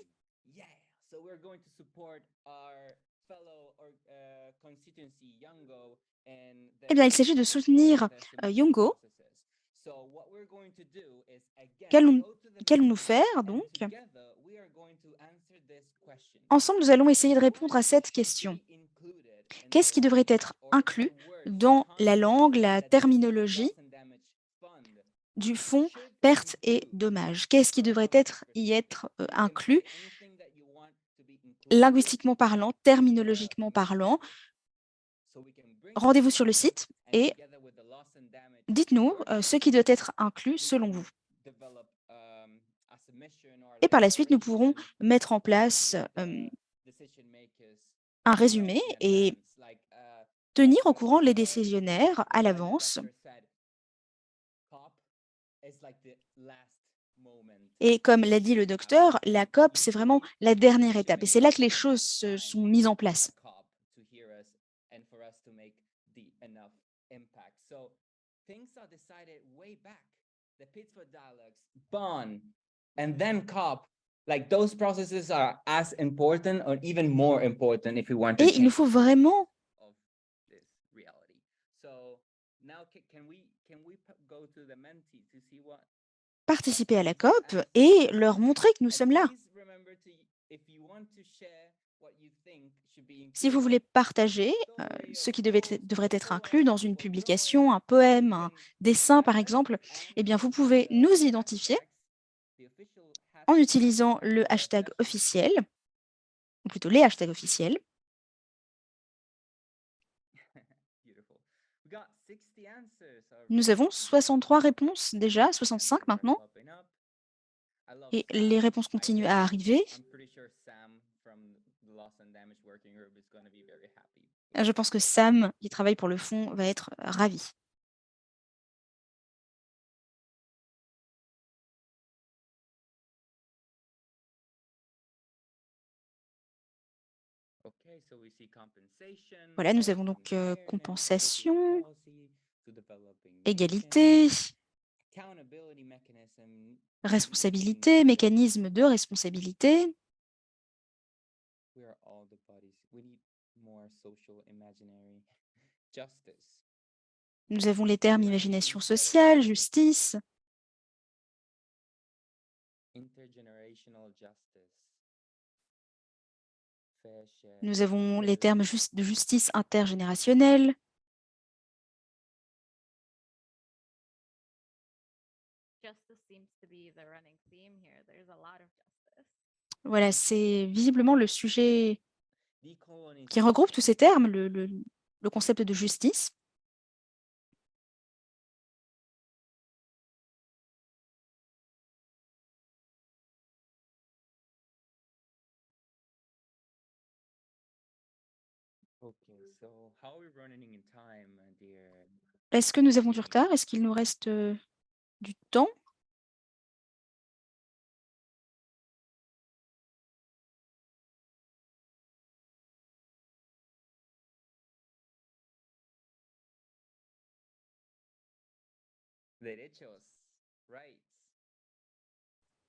Eh bien, il s'agit de soutenir Yongo. Qu'allons-nous faire donc? Ensemble, nous allons essayer de répondre à cette question. Qu'est-ce qui devrait être inclus dans la langue, la terminologie du fonds pertes et dommages? Qu'est-ce qui devrait y être inclus, linguistiquement parlant, terminologiquement parlant? Rendez-vous sur le site et dites-nous ce qui doit être inclus selon vous. Et par la suite, nous pourrons mettre en place un résumé et tenir au courant les décisionnaires à l'avance. Et comme l'a dit le docteur, la COP, c'est vraiment la dernière étape. Et c'est là que les choses se sont mises en place. And then COP, like those processes are as important or even more important if we want to. Et il nous faut vraiment. So now can we go to the Menti to see what participer à la COP et leur montrer que nous sommes là. Si vous voulez partager ce qui devrait être inclus dans une publication, un poème, un dessin par exemple, eh bien vous pouvez nous identifier en utilisant le hashtag officiel, ou plutôt les hashtags officiels. Nous avons 63 réponses déjà, 65 maintenant, et les réponses continuent à arriver. Je pense que Sam, qui travaille pour le fond, va être ravi. Voilà, nous avons donc compensation, égalité, responsabilité, mécanisme de responsabilité. Nous avons les termes imagination sociale, justice. Nous avons les termes de justice intergénérationnelle. Justice seems to be the running theme here. There's a lot of justice. Voilà, c'est visiblement le sujet qui regroupe tous ces termes, le concept de justice. Est-ce que nous avons du retard? Est-ce qu'il nous reste du temps?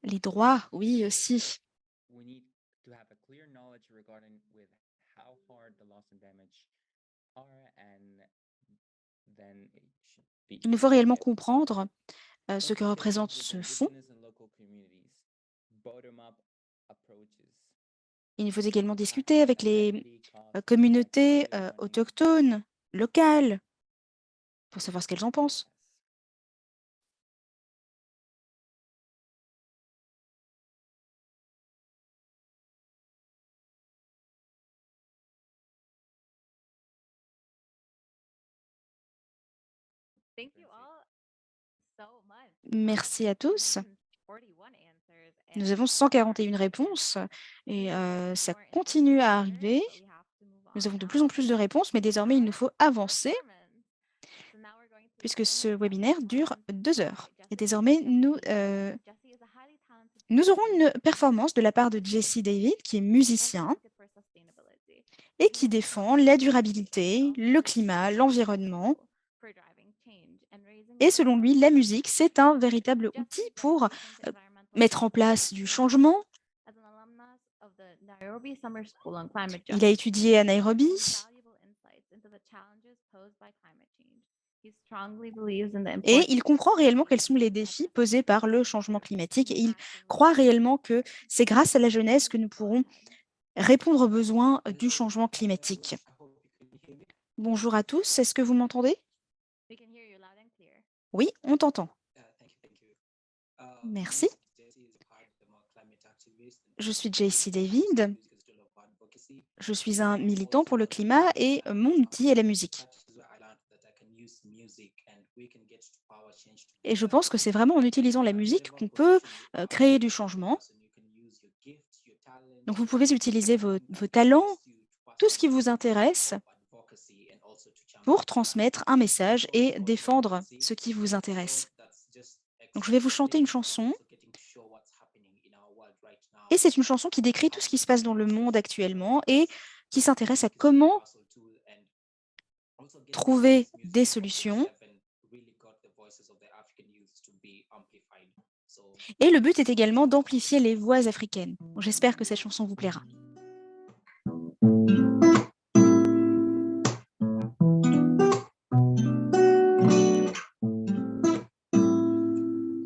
Les droits, oui aussi. Il nous faut réellement comprendre ce que représente ce fonds. Il nous faut également discuter avec les communautés autochtones, locales, pour savoir ce qu'elles en pensent. Thank you all so much. Merci à tous. 141 answers Nous and avons more 141 réponses et ça more continue à answers, arriver. but we have to move Nous on avons de now plus en plus de to réponses, mais désormais, il nous faut avancer performance. So now we're going to puisque ce listen to a webinaire dure performance 2 heures. by Et Jessie désormais, David. Jessie is a highly talented nous aurons musician une performance de la part de Jesse David, qui est and musicien advocate for sustainability. et qui défend la durabilité, le climat, l'environnement. For driving change and raising Et selon lui, la musique, c'est un véritable outil pour mettre en place du changement. As an alumnus of the Nairobi Summer School on Climate Il a Justice, étudié à he Nairobi. gained valuable insights into the challenges posed by climate change. He strongly believes in the Et importance il comprend réellement quels sont les défis posés par le changement climatique. Et il croit réellement que c'est grâce à la jeunesse que nous pourrons répondre aux besoins du changement climatique. Bonjour à tous, est-ce que vous m'entendez? We can hear you loud and clear. Oui, on t'entend. Merci. Je suis JC David. Je suis un militant pour le climat et mon outil est la musique. Et je pense que c'est vraiment en utilisant la musique qu'on peut créer du changement. Donc vous pouvez utiliser vos talents, tout ce qui vous intéresse pour transmettre un message et défendre ce qui vous intéresse. Donc je vais vous chanter une chanson. Et c'est une chanson qui décrit tout ce qui se passe dans le monde actuellement et qui s'intéresse à comment trouver des solutions. Et le but est également d'amplifier les voix africaines. J'espère que cette chanson vous plaira.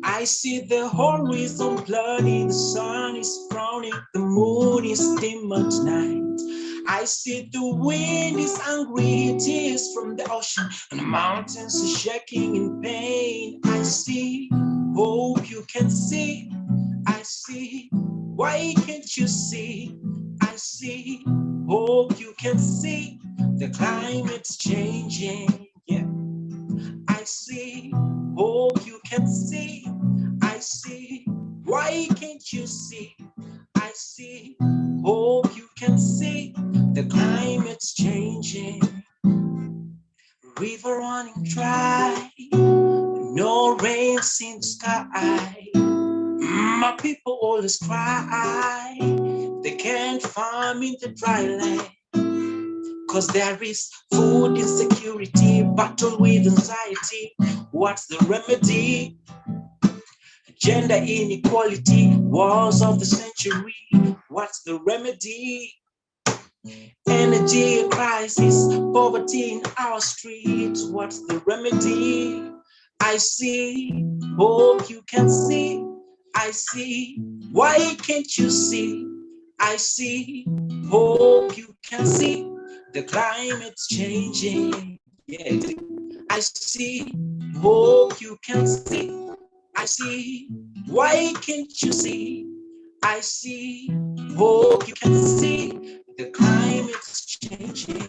I I see the horizon bloody, the sun is frowning, the moon is dim at night. I see the wind is angry, it is from the ocean, and the mountains are shaking in pain. I see, hope you can see. I see, why can't you see? I see, hope you can see. The climate's changing, yeah. I see, hope you can see. I see, why can't you see? I see, hope you can see. The climate's changing. River running dry, no rains in the sky. My people always cry, they can't farm in the dry land. Cause there is food insecurity, battle with anxiety. What's the remedy? Gender inequality, wars of the century. What's the remedy? Energy crisis, poverty in our streets. What's the remedy? I see, hope you can see. I see, why can't you see? I see, hope you can see. The climate's changing. Yeah, I see, hope you can see. I see, why can't you see? I see, hope you can see. The climate's changing.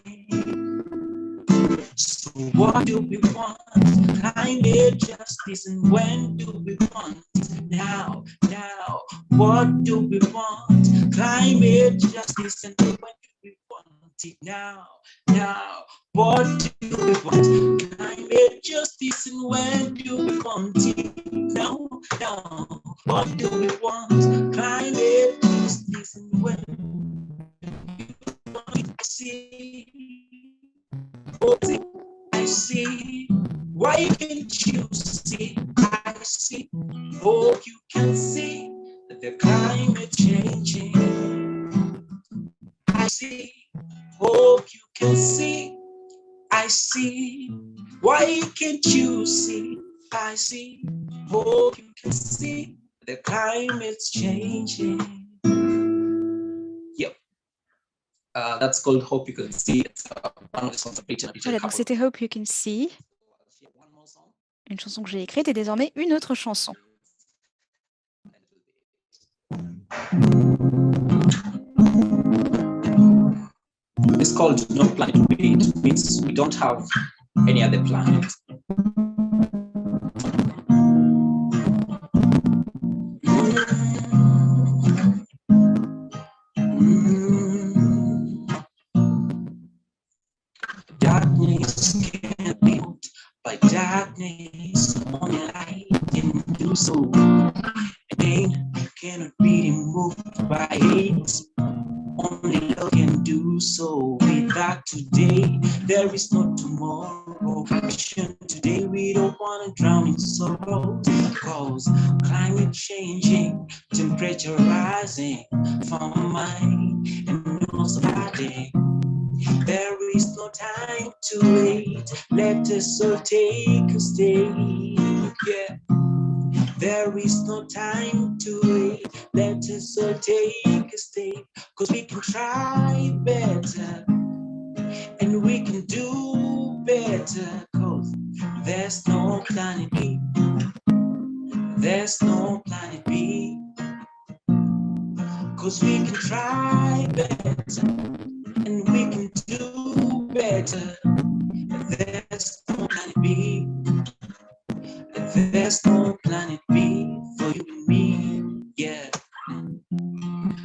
So what do we want? Climate justice, and when do we want it? Now, what do we want? Climate justice, and when do we want it? Now, what do we want? Climate justice, and when do we want it? Now, what do we want? Climate justice, and when do we want it? I see, why can't you see? I see, hope you can see that the climate changing. I see, hope you can see. I see, why can't you see? I see, hope you can see the climate's changing. Yep. That's called Hope You Can See. It's one of the songs I've written. Voilà, donc c'était Hope You Can See, une chanson que j'ai écrite et désormais une autre chanson. It's called No Planet B. It means we don't have any other planet. Darkness can't be moved by darkness, only light can do so. Pain cannot be removed by hate, only love can do so. Without today, there is no tomorrow. Action today, we don't want to drown in sorrow. Cause climate changing, temperature rising, from mine and also body. There is no time to wait. Let us all take a stay. Yeah. There is no time to wait. Let us all take a step. Cause we can try better. And we can do better. Cause there's no planet B. There's no planet B. Cause we can try better. And we can do better. There's no planet B. There's no planet B for you and me, yeah.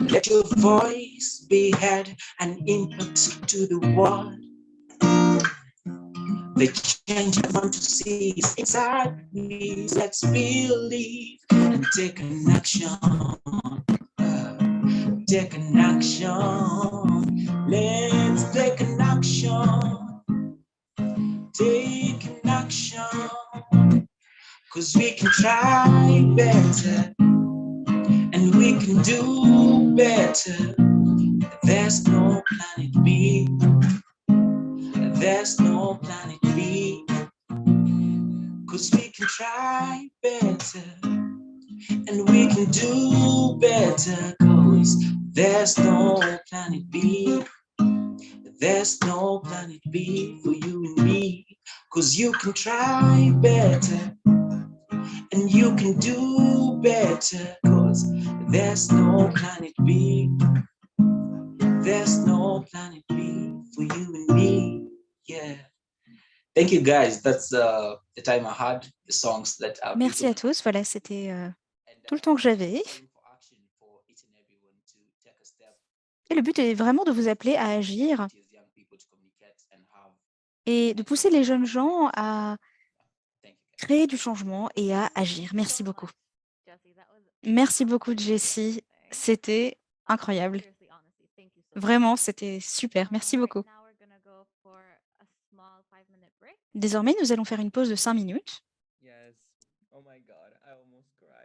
Let your voice be heard and input to the world. The change I want to see is inside me. Let's believe and take an action. Take an action. Let's take an action. Take an action. Cause we can try better. And we can do better. There's no planet B. There's no planet B. Cause we can try better. And we can do better, cause there's no planet B. There's no planet B for you and me. Cause you can try better, and you can do better, cause there's no planet B. There's no planet B for you and me. Yeah. Thank you guys. That's the time I had, the songs that I've Merci à tous. Voilà, c'était tout le temps que j'avais. Et le but est vraiment de vous appeler à agir et de pousser les jeunes gens à créer du changement et à agir. Merci beaucoup. Merci beaucoup, Jessie. C'était incroyable. Vraiment, c'était super. Merci beaucoup. Désormais, nous allons faire une pause de 5 minutes.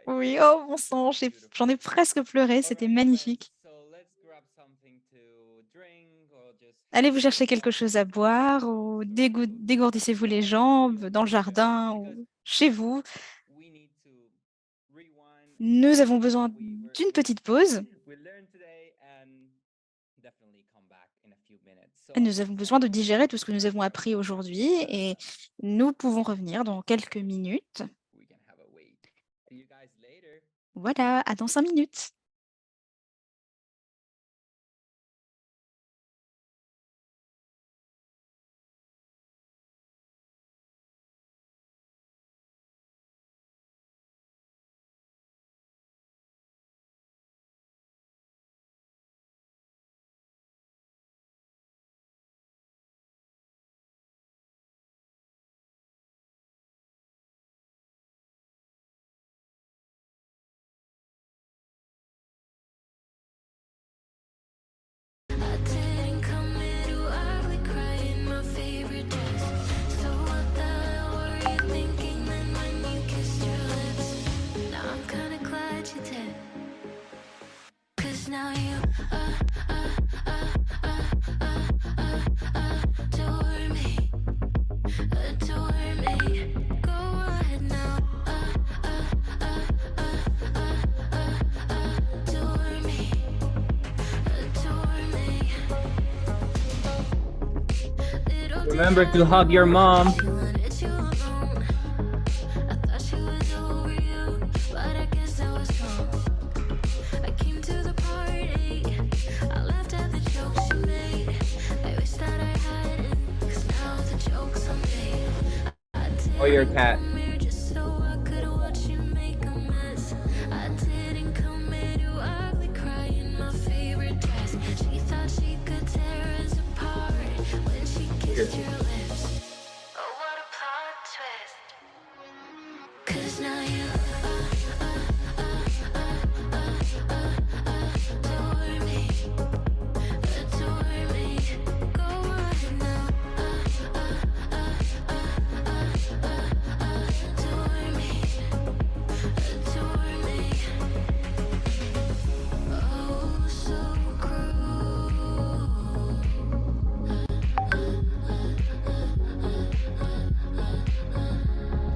Oui, oh mon sang, j'en ai presque pleuré, c'était magnifique. Allez vous chercher quelque chose à boire ou dégourdissez-vous les jambes dans le jardin ou chez vous. Nous avons besoin d'une petite pause. Nous avons besoin de digérer tout ce que nous avons appris aujourd'hui et nous pouvons revenir dans quelques minutes. Voilà, à dans 5 minutes. Remember to hug your mom. Or your cat.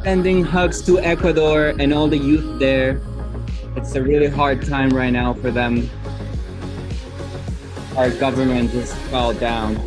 Sending hugs to Ecuador and all the youth there. It's a really hard time right now for them. Our government has fell down.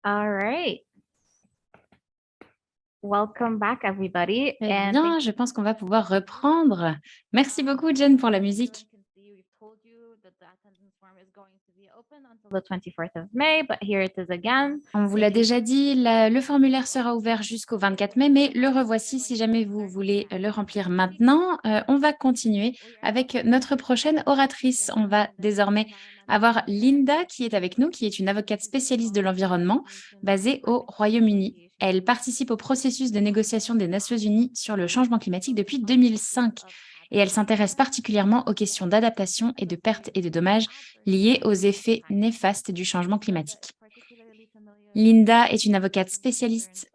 All right. Welcome back, everybody. Très and bien, thank je you pense so qu'on va much for pouvoir listening. reprendre. Merci beaucoup, Jen, pour la musique. Everyone can see we've told you that the attendance form is going to be open until the 24th of May, but here it is again. On vous If l'a you- déjà dit, le formulaire sera ouvert jusqu'au 24 mai, mais le revoici si jamais vous voulez le remplir maintenant. On va continuer avec notre prochaine oratrice. On va désormais avoir Linda qui est avec nous, qui est une avocate spécialiste de l'environnement basée au Royaume-Uni. Elle participe au processus de négociation des Nations Unies sur le changement climatique depuis 2005 et elle s'intéresse particulièrement aux questions d'adaptation et de pertes et de dommages liés aux effets néfastes du changement climatique. Linda est une avocate spécialiste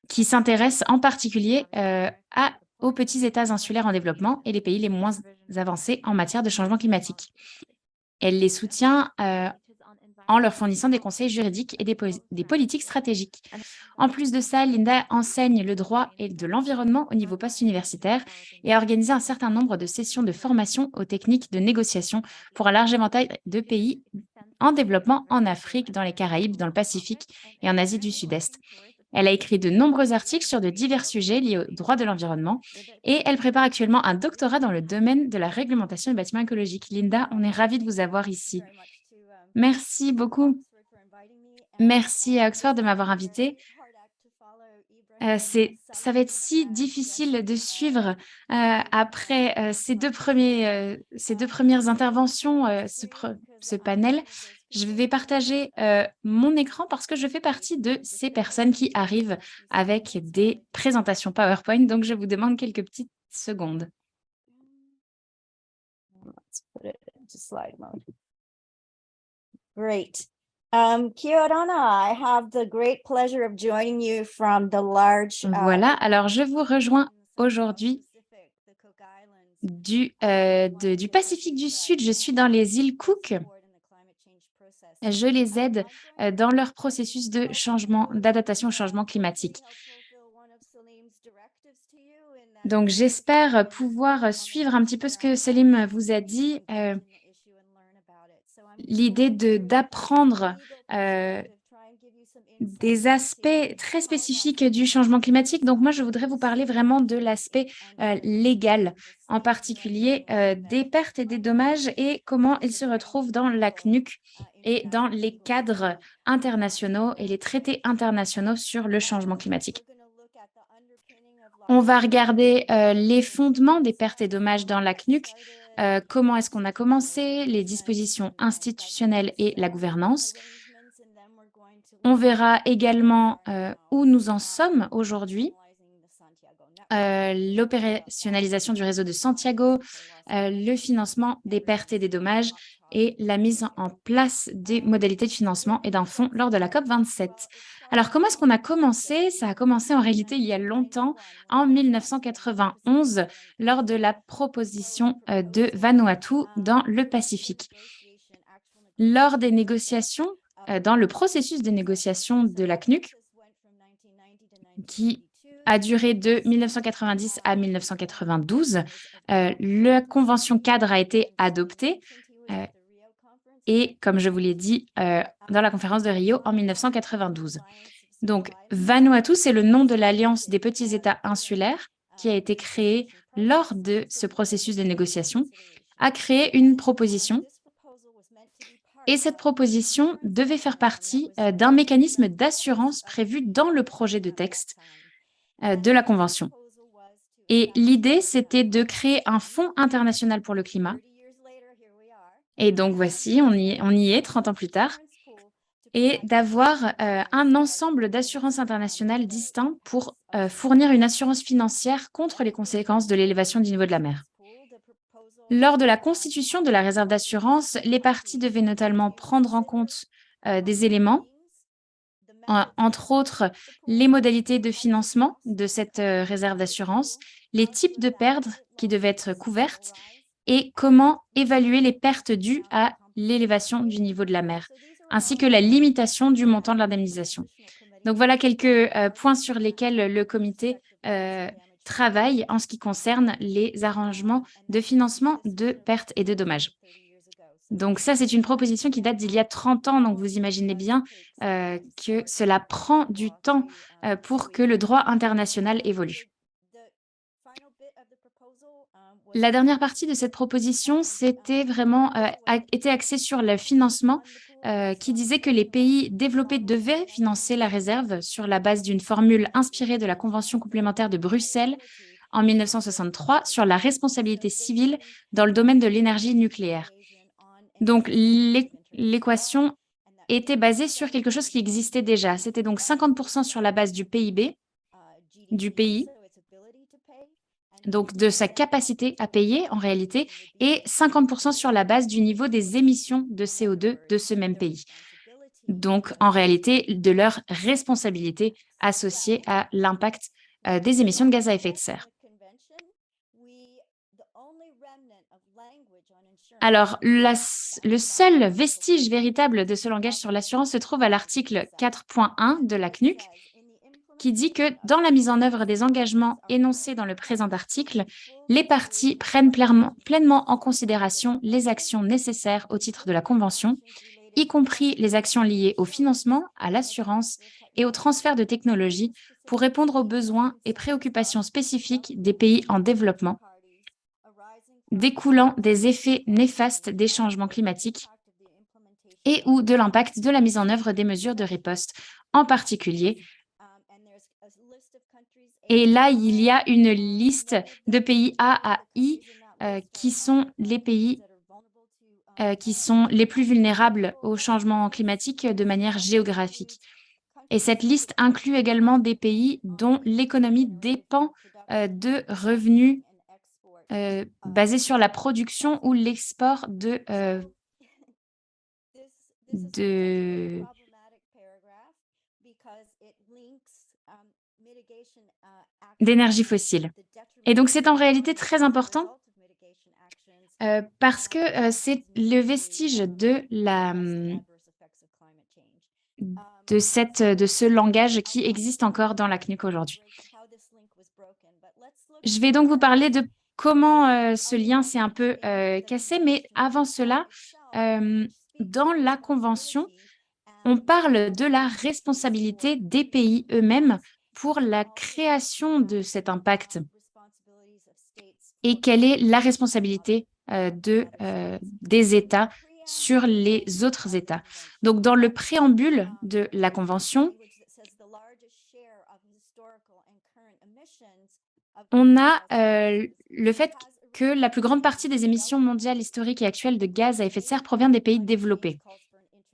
qui s'intéresse en particulier aux petits États insulaires en développement et les pays les moins avancés en matière de changement climatique. Elle les soutient en leur fournissant des conseils juridiques et des politiques stratégiques. En plus de ça, Linda enseigne le droit et de l'environnement au niveau post-universitaire et a organisé un certain nombre de sessions de formation aux techniques de négociation pour un large éventail de pays en développement en Afrique, dans les Caraïbes, dans le Pacifique et en Asie du Sud-Est. Elle a écrit de nombreux articles sur de divers sujets liés au droit de l'environnement et elle prépare actuellement un doctorat dans le domaine de la réglementation des bâtiments écologiques. Linda, on est ravis de vous avoir ici. Merci beaucoup. Merci à Oxford de m'avoir invitée. Ça va être si difficile de suivre après ces deux premières interventions, ce panel. Je vais partager mon écran parce que je fais partie de ces personnes qui arrivent avec des présentations PowerPoint. Donc, je vous demande quelques petites secondes. Let's put it into slide mode. Great. Kia ora, I have the great pleasure of joining you from the large. Voilà, alors je vous rejoins aujourd'hui du Pacifique du Sud. Je suis dans les îles Cook. Je les aide dans leur processus de changement, d'adaptation au changement climatique. Donc, j'espère pouvoir suivre un petit peu ce que Selim vous a dit. L'idée d'apprendre des aspects très spécifiques du changement climatique. Donc, moi, je voudrais vous parler vraiment de l'aspect légal, en particulier des pertes et des dommages et comment ils se retrouvent dans la CNUC et dans les cadres internationaux et les traités internationaux sur le changement climatique. On va regarder les fondements des pertes et dommages dans la CNUC, comment est-ce qu'on a commencé, les dispositions institutionnelles et la gouvernance. On verra également où nous en sommes aujourd'hui, l'opérationnalisation du réseau de Santiago, le financement des pertes et des dommages et la mise en place des modalités de financement et d'un fonds lors de la COP27. Alors, comment est-ce qu'on a commencé? Ça a commencé en réalité il y a longtemps, en 1991, lors de la proposition de Vanuatu dans le Pacifique. Lors des négociations, dans le processus de négociation de la CNUC, qui a duré de 1990 à 1992, la convention cadre a été adoptée et, comme je vous l'ai dit, dans la conférence de Rio en 1992. Donc, Vanuatu, c'est le nom de l'Alliance des petits États insulaires qui a été créée lors de ce processus de négociation, a créé une proposition. Et cette proposition devait faire partie d'un mécanisme d'assurance prévu dans le projet de texte de la Convention. Et l'idée, c'était de créer un fonds international pour le climat. Et donc, voici, on y est 30 ans plus tard. Et d'avoir un ensemble d'assurances internationales distinctes pour fournir une assurance financière contre les conséquences de l'élévation du niveau de la mer. Lors de la constitution de la réserve d'assurance, les parties devaient notamment prendre en compte des éléments, entre autres les modalités de financement de cette réserve d'assurance, les types de pertes qui devaient être couvertes et comment évaluer les pertes dues à l'élévation du niveau de la mer, ainsi que la limitation du montant de l'indemnisation. Donc voilà quelques points sur lesquels le comité travaille en ce qui concerne les arrangements de financement de pertes et de dommages. Donc ça, c'est une proposition qui date d'il y a 30 ans, donc vous imaginez bien que cela prend du temps pour que le droit international évolue. La dernière partie de cette proposition, c'était vraiment était axée sur le financement qui disait que les pays développés devaient financer la réserve sur la base d'une formule inspirée de la Convention complémentaire de Bruxelles en 1963 sur la responsabilité civile dans le domaine de l'énergie nucléaire. Donc, l'équation était basée sur quelque chose qui existait déjà. C'était donc 50% sur la base du PIB du pays, donc de sa capacité à payer en réalité, et 50% sur la base du niveau des émissions de CO2 de ce même pays. Donc, en réalité, de leur responsabilité associée à l'impact des émissions de gaz à effet de serre. Alors, le seul vestige véritable de ce langage sur l'assurance se trouve à l'article 4.1 de la CNUC, qui dit que dans la mise en œuvre des engagements énoncés dans le présent article, les parties prennent pleinement en considération les actions nécessaires au titre de la Convention, y compris les actions liées au financement, à l'assurance et au transfert de technologies pour répondre aux besoins et préoccupations spécifiques des pays en développement, découlant des effets néfastes des changements climatiques et ou de l'impact de la mise en œuvre des mesures de riposte, en particulier. Et là, il y a une liste de pays A à I qui sont les pays qui sont les plus vulnérables au changement climatique de manière géographique. Et cette liste inclut également des pays dont l'économie dépend de revenus basés sur la production ou l'export d'énergie fossile. Et donc, c'est en réalité très important parce que c'est le vestige de ce langage qui existe encore dans la CNUC aujourd'hui. Je vais donc vous parler de comment ce lien s'est un peu cassé, mais avant cela, dans la Convention, on parle de la responsabilité des pays eux-mêmes pour la création de cet impact et quelle est la responsabilité des États sur les autres États. Donc, dans le préambule de la Convention, on a le fait que la plus grande partie des émissions mondiales historiques et actuelles de gaz à effet de serre provient des pays développés.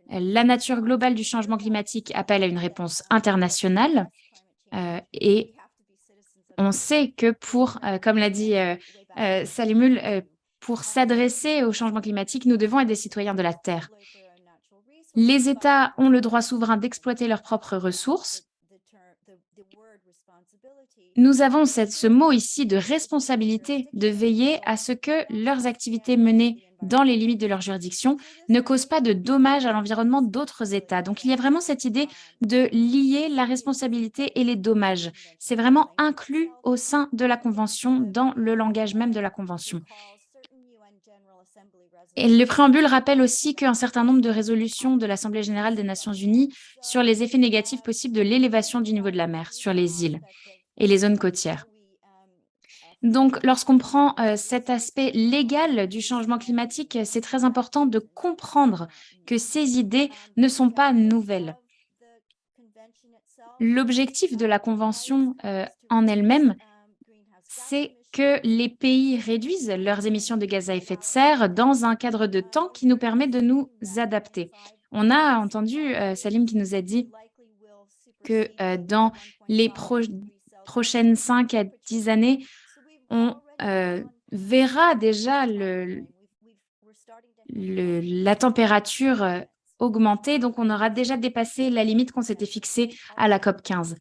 La nature globale du changement climatique appelle à une réponse internationale et on sait que comme l'a dit Salimul, pour s'adresser au changement climatique, nous devons être des citoyens de la Terre. Les États ont le droit souverain d'exploiter leurs propres ressources. Nous avons ce mot ici de responsabilité de veiller à ce que leurs activités menées dans les limites de leur juridiction ne causent pas de dommages à l'environnement d'autres États. Donc, il y a vraiment cette idée de lier la responsabilité et les dommages. C'est vraiment inclus au sein de la Convention, dans le langage même de la Convention. Et le préambule rappelle aussi qu'un certain nombre de résolutions de l'Assemblée générale des Nations unies sur les effets négatifs possibles de l'élévation du niveau de la mer sur les îles et les zones côtières. Donc, lorsqu'on prend cet aspect légal du changement climatique, c'est très important de comprendre que ces idées ne sont pas nouvelles. L'objectif de la Convention en elle-même, c'est que les pays réduisent leurs émissions de gaz à effet de serre dans un cadre de temps qui nous permet de nous adapter. On a entendu Salim qui nous a dit que dans les prochaines 5 à 10 années, on verra déjà la température augmenter, donc on aura déjà dépassé la limite qu'on s'était fixée à la COP 15.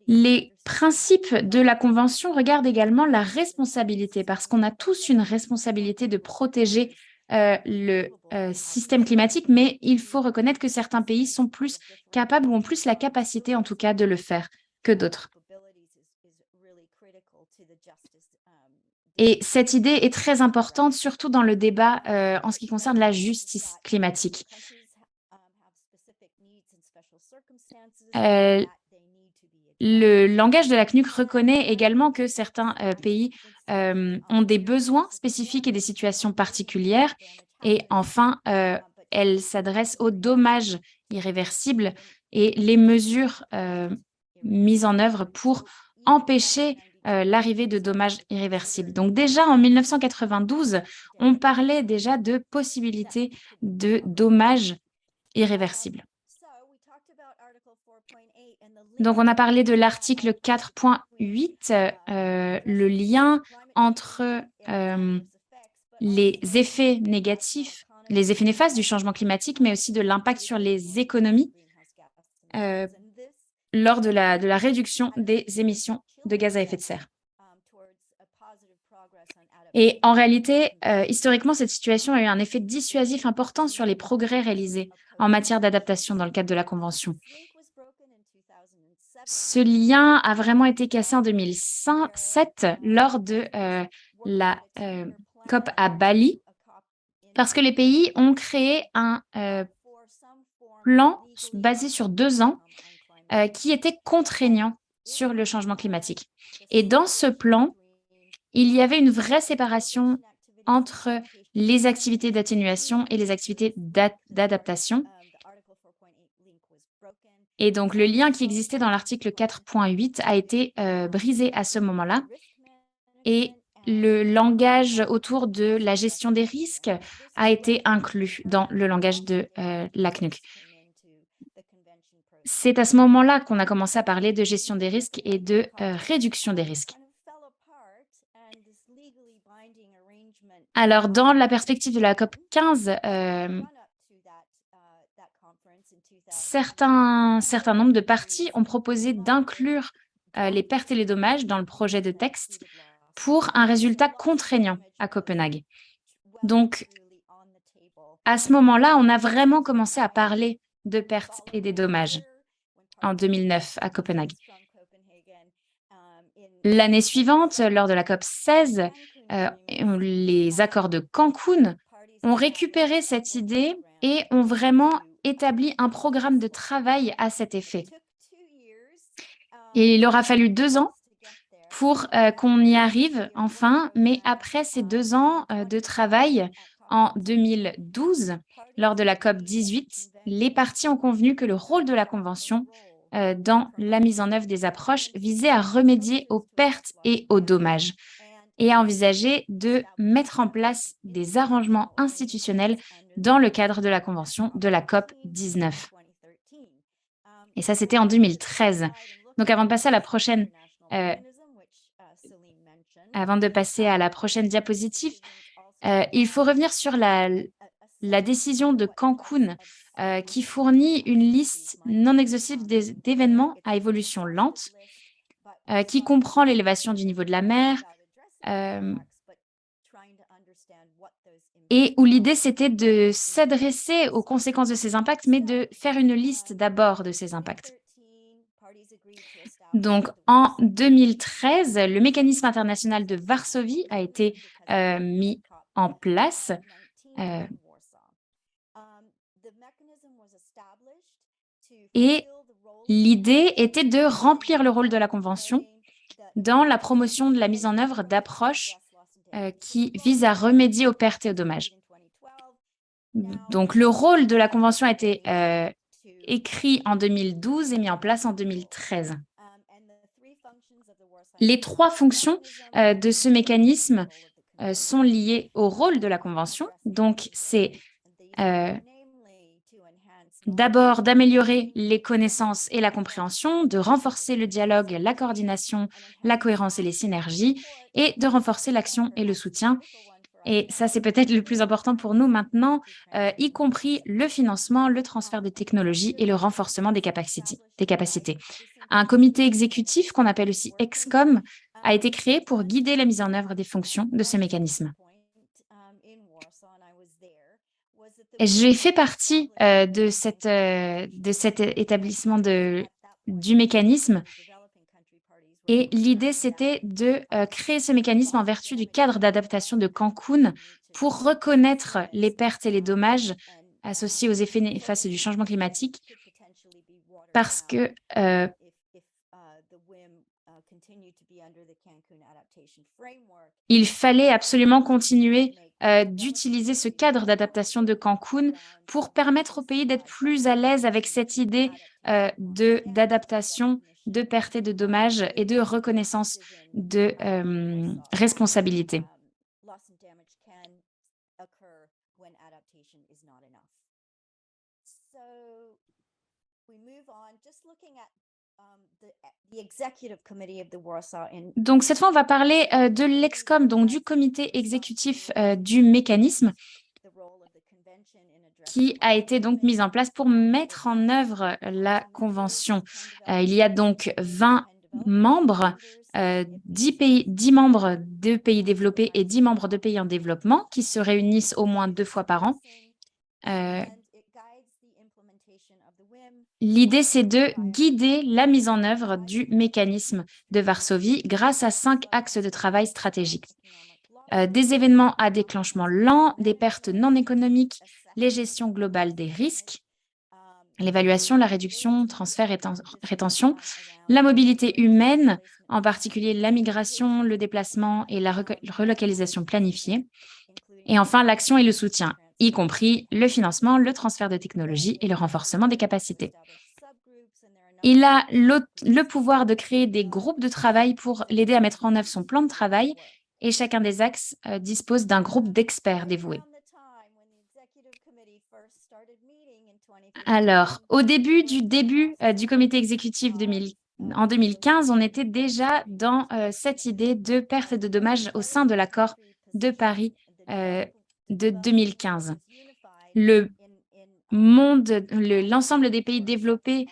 Les principes de la Convention regardent également la responsabilité, parce qu'on a tous une responsabilité de protéger le système climatique, mais il faut reconnaître que certains pays sont plus capables ou ont plus la capacité, en tout cas, de le faire que d'autres. Et cette idée est très importante, surtout dans le débat en ce qui concerne la justice climatique. Le langage de la CNUC reconnaît également que certains pays ont des besoins spécifiques et des situations particulières. Et enfin, elle s'adresse aux dommages irréversibles et les mesures mises en œuvre pour empêcher l'arrivée de dommages irréversibles. Donc déjà, en 1992, on parlait déjà de possibilités de dommages irréversibles. Donc, on a parlé de l'article 4.8, le lien entre les effets négatifs, les effets néfastes du changement climatique, mais aussi de l'impact sur les économies lors de la réduction des émissions de gaz à effet de serre. Et en réalité, historiquement, cette situation a eu un effet dissuasif important sur les progrès réalisés en matière d'adaptation dans le cadre de la Convention. Ce lien a vraiment été cassé en 2007 lors de la COP à Bali, parce que les pays ont créé un plan basé sur 2 ans qui était contraignant sur le changement climatique. Et dans ce plan, il y avait une vraie séparation entre les activités d'atténuation et les activités d'adaptation. Et donc, le lien qui existait dans l'article 4.8 a été brisé à ce moment-là. Et le langage autour de la gestion des risques a été inclus dans le langage de la CNUC. C'est à ce moment-là qu'on a commencé à parler de gestion des risques et de réduction des risques. Alors, dans la perspective de la COP 15, certains nombres de parties ont proposé d'inclure les pertes et les dommages dans le projet de texte pour un résultat contraignant à Copenhague. Donc, à ce moment-là, on a vraiment commencé à parler de pertes et des dommages en 2009 à Copenhague. L'année suivante, lors de la COP 16, les accords de Cancun ont récupéré cette idée et ont vraiment établi un programme de travail à cet effet. Et il aura fallu 2 ans pour qu'on y arrive enfin, mais après ces 2 ans de travail, en 2012, lors de la COP 18, les parties ont convenu que le rôle de la Convention dans la mise en œuvre des approches visait à remédier aux pertes et aux dommages et à envisager de mettre en place des arrangements institutionnels dans le cadre de la Convention de la COP 19. Et ça, c'était en 2013. Donc, avant de passer à la prochaine diapositive, il faut revenir sur la décision de Cancun qui fournit une liste non exhaustive d'événements à évolution lente qui comprend l'élévation du niveau de la mer et où l'idée, c'était de s'adresser aux conséquences de ces impacts, mais de faire une liste d'abord de ces impacts. Donc, en 2013, le mécanisme international de Varsovie a été mis en place Et l'idée était de remplir le rôle de la Convention dans la promotion de la mise en œuvre d'approches qui visent à remédier aux pertes et aux dommages. Donc, le rôle de la Convention a été écrit en 2012 et mis en place en 2013. Les 3 fonctions de ce mécanisme sont liées au rôle de la Convention. Donc, c'est d'abord d'améliorer les connaissances et la compréhension, de renforcer le dialogue, la coordination, la cohérence et les synergies, et de renforcer l'action et le soutien. Et ça, c'est peut-être le plus important pour nous maintenant, y compris le financement, le transfert de technologies et le renforcement des capacités. Un comité exécutif, qu'on appelle aussi ExCom, a été créé pour guider la mise en œuvre des fonctions de ce mécanisme. J'ai fait partie de cet établissement du mécanisme et l'idée, c'était de créer ce mécanisme en vertu du cadre d'adaptation de Cancun pour reconnaître les pertes et les dommages associés aux effets néfastes du changement climatique parce que il fallait absolument continuer d'utiliser ce cadre d'adaptation de Cancun pour permettre au pays d'être plus à l'aise avec cette idée d'adaptation, de pertes et de dommages et de reconnaissance de responsabilité. Donc, cette fois, on va parler de l'ExCom, donc du comité exécutif du mécanisme qui a été donc mise en place pour mettre en œuvre la convention. Il y a donc 20 membres, 10 membres de pays développés et 10 membres de pays en développement qui se réunissent au moins 2 fois par an. L'idée, c'est de guider la mise en œuvre du mécanisme de Varsovie grâce à 5 axes de travail stratégiques. Des événements à déclenchement lent, des pertes non économiques, les gestions globales des risques, l'évaluation, la réduction, transfert et rétention, la mobilité humaine, en particulier la migration, le déplacement et la relocalisation planifiée, et enfin l'action et le soutien, y compris le financement, le transfert de technologies et le renforcement des capacités. Il a le pouvoir de créer des groupes de travail pour l'aider à mettre en œuvre son plan de travail et chacun des axes dispose d'un groupe d'experts dévoués. Alors, au début du comité exécutif en 2015, on était déjà dans cette idée de perte et de dommages au sein de l'accord de Paris de 2015. L'ensemble des pays développés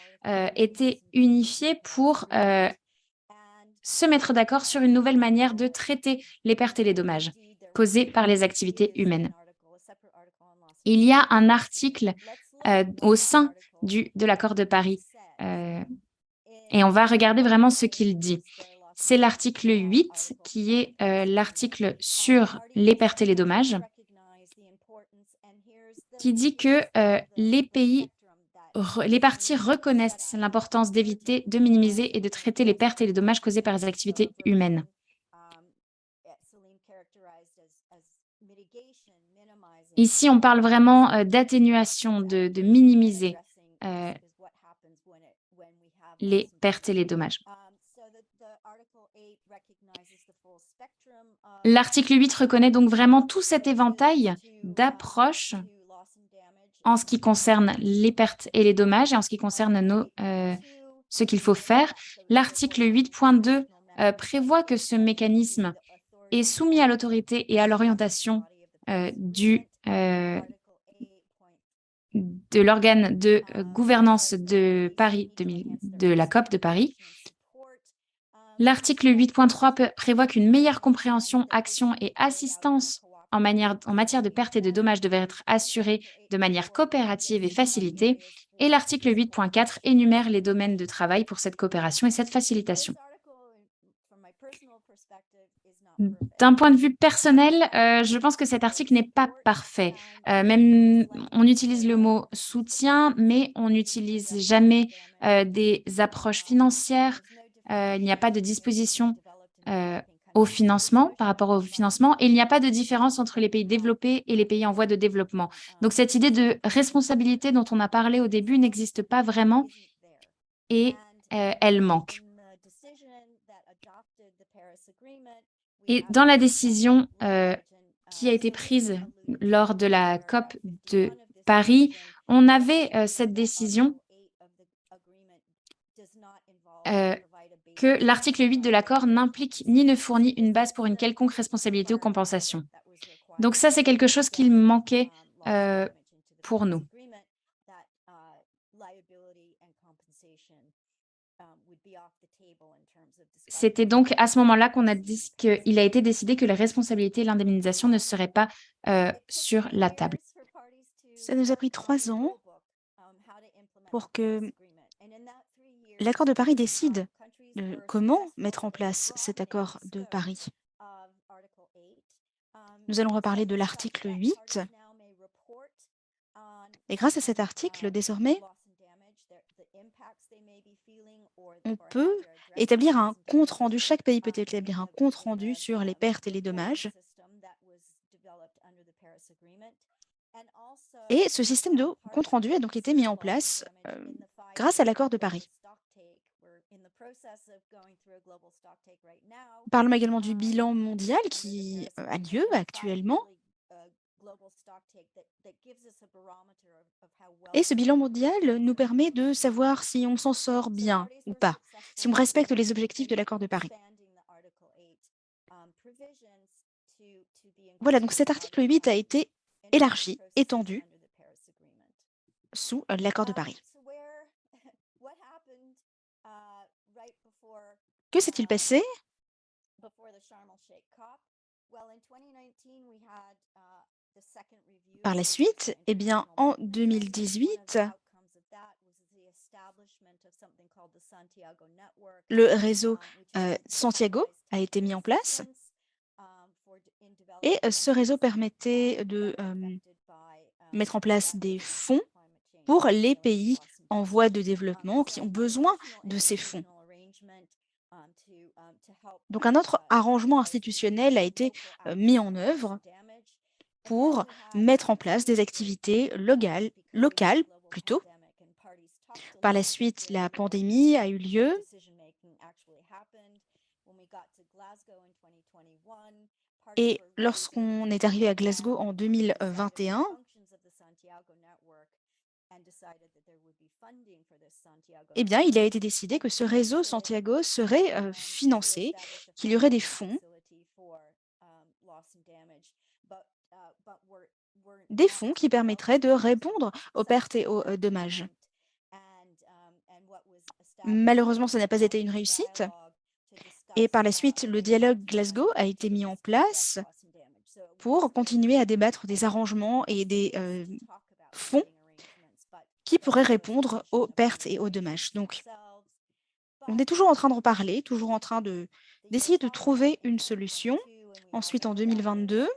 étaient unifiés pour se mettre d'accord sur une nouvelle manière de traiter les pertes et les dommages causés par les activités humaines. Il y a un article au sein de l'accord de Paris et on va regarder vraiment ce qu'il dit. C'est l'article 8 qui est l'article sur les pertes et les dommages qui dit que les parties reconnaissent l'importance d'éviter, de minimiser et de traiter les pertes et les dommages causés par les activités humaines. Ici, on parle vraiment d'atténuation, de minimiser les pertes et les dommages. L'article 8 reconnaît donc vraiment tout cet éventail d'approches en ce qui concerne les pertes et les dommages et en ce qui concerne ce qu'il faut faire. L'article 8.2 prévoit que ce mécanisme est soumis à l'autorité et à l'orientation de l'organe de gouvernance de Paris, de la COP de Paris. L'article 8.3 prévoit qu'une meilleure compréhension, action et assistance en matière de pertes et de dommages devrait être assurée de manière coopérative et facilitée. Et l'article 8.4 énumère les domaines de travail pour cette coopération et cette facilitation. D'un point de vue personnel, je pense que cet article n'est pas parfait. Même on utilise le mot soutien, mais on n'utilise jamais des approches financières. Il n'y a pas de disposition au financement, par rapport au financement, et il n'y a pas de différence entre les pays développés et les pays en voie de développement. Donc cette idée de responsabilité dont on a parlé au début n'existe pas vraiment et elle manque. Et dans la décision qui a été prise lors de la COP de Paris, on avait cette décision que l'article 8 de l'accord n'implique ni ne fournit une base pour une quelconque responsabilité ou compensation. Donc ça, c'est quelque chose qui manquait pour nous. C'était donc à ce moment-là qu'on a dit qu'il a été décidé que les responsabilités et l'indemnisation ne seraient pas sur la table. Ça nous a pris 3 ans pour que l'accord de Paris décide de comment mettre en place cet accord de Paris. Nous allons reparler de l'article 8. Et grâce à cet article, désormais, on peut établir un compte-rendu, chaque pays peut établir un compte-rendu sur les pertes et les dommages. Et ce système de compte-rendu a donc été mis en place grâce à l'accord de Paris. Parlons également du bilan mondial qui a lieu actuellement. Et ce bilan mondial nous permet de savoir si on s'en sort bien ou pas, si on respecte les objectifs de l'accord de Paris. Voilà, donc cet article 8 a été élargi, étendu sous l'accord de Paris. Que s'est-il passé? Par la suite, eh bien, en 2018, le réseau Santiago a été mis en place et ce réseau permettait de mettre en place des fonds pour les pays en voie de développement qui ont besoin de ces fonds. Donc un autre arrangement institutionnel a été mis en œuvre pour mettre en place des activités locales plutôt. Par la suite, la pandémie a eu lieu. Et lorsqu'on est arrivé à Glasgow en 2021, eh bien, il a été décidé que ce réseau Santiago serait financé, qu'il y aurait des fonds qui permettraient de répondre aux pertes et aux dommages. Malheureusement, ça n'a pas été une réussite. Et par la suite, le dialogue Glasgow a été mis en place pour continuer à débattre des arrangements et des fonds qui pourraient répondre aux pertes et aux dommages. Donc, on est toujours en train d'en parler, toujours en train d'essayer de trouver une solution. Ensuite, en 2022,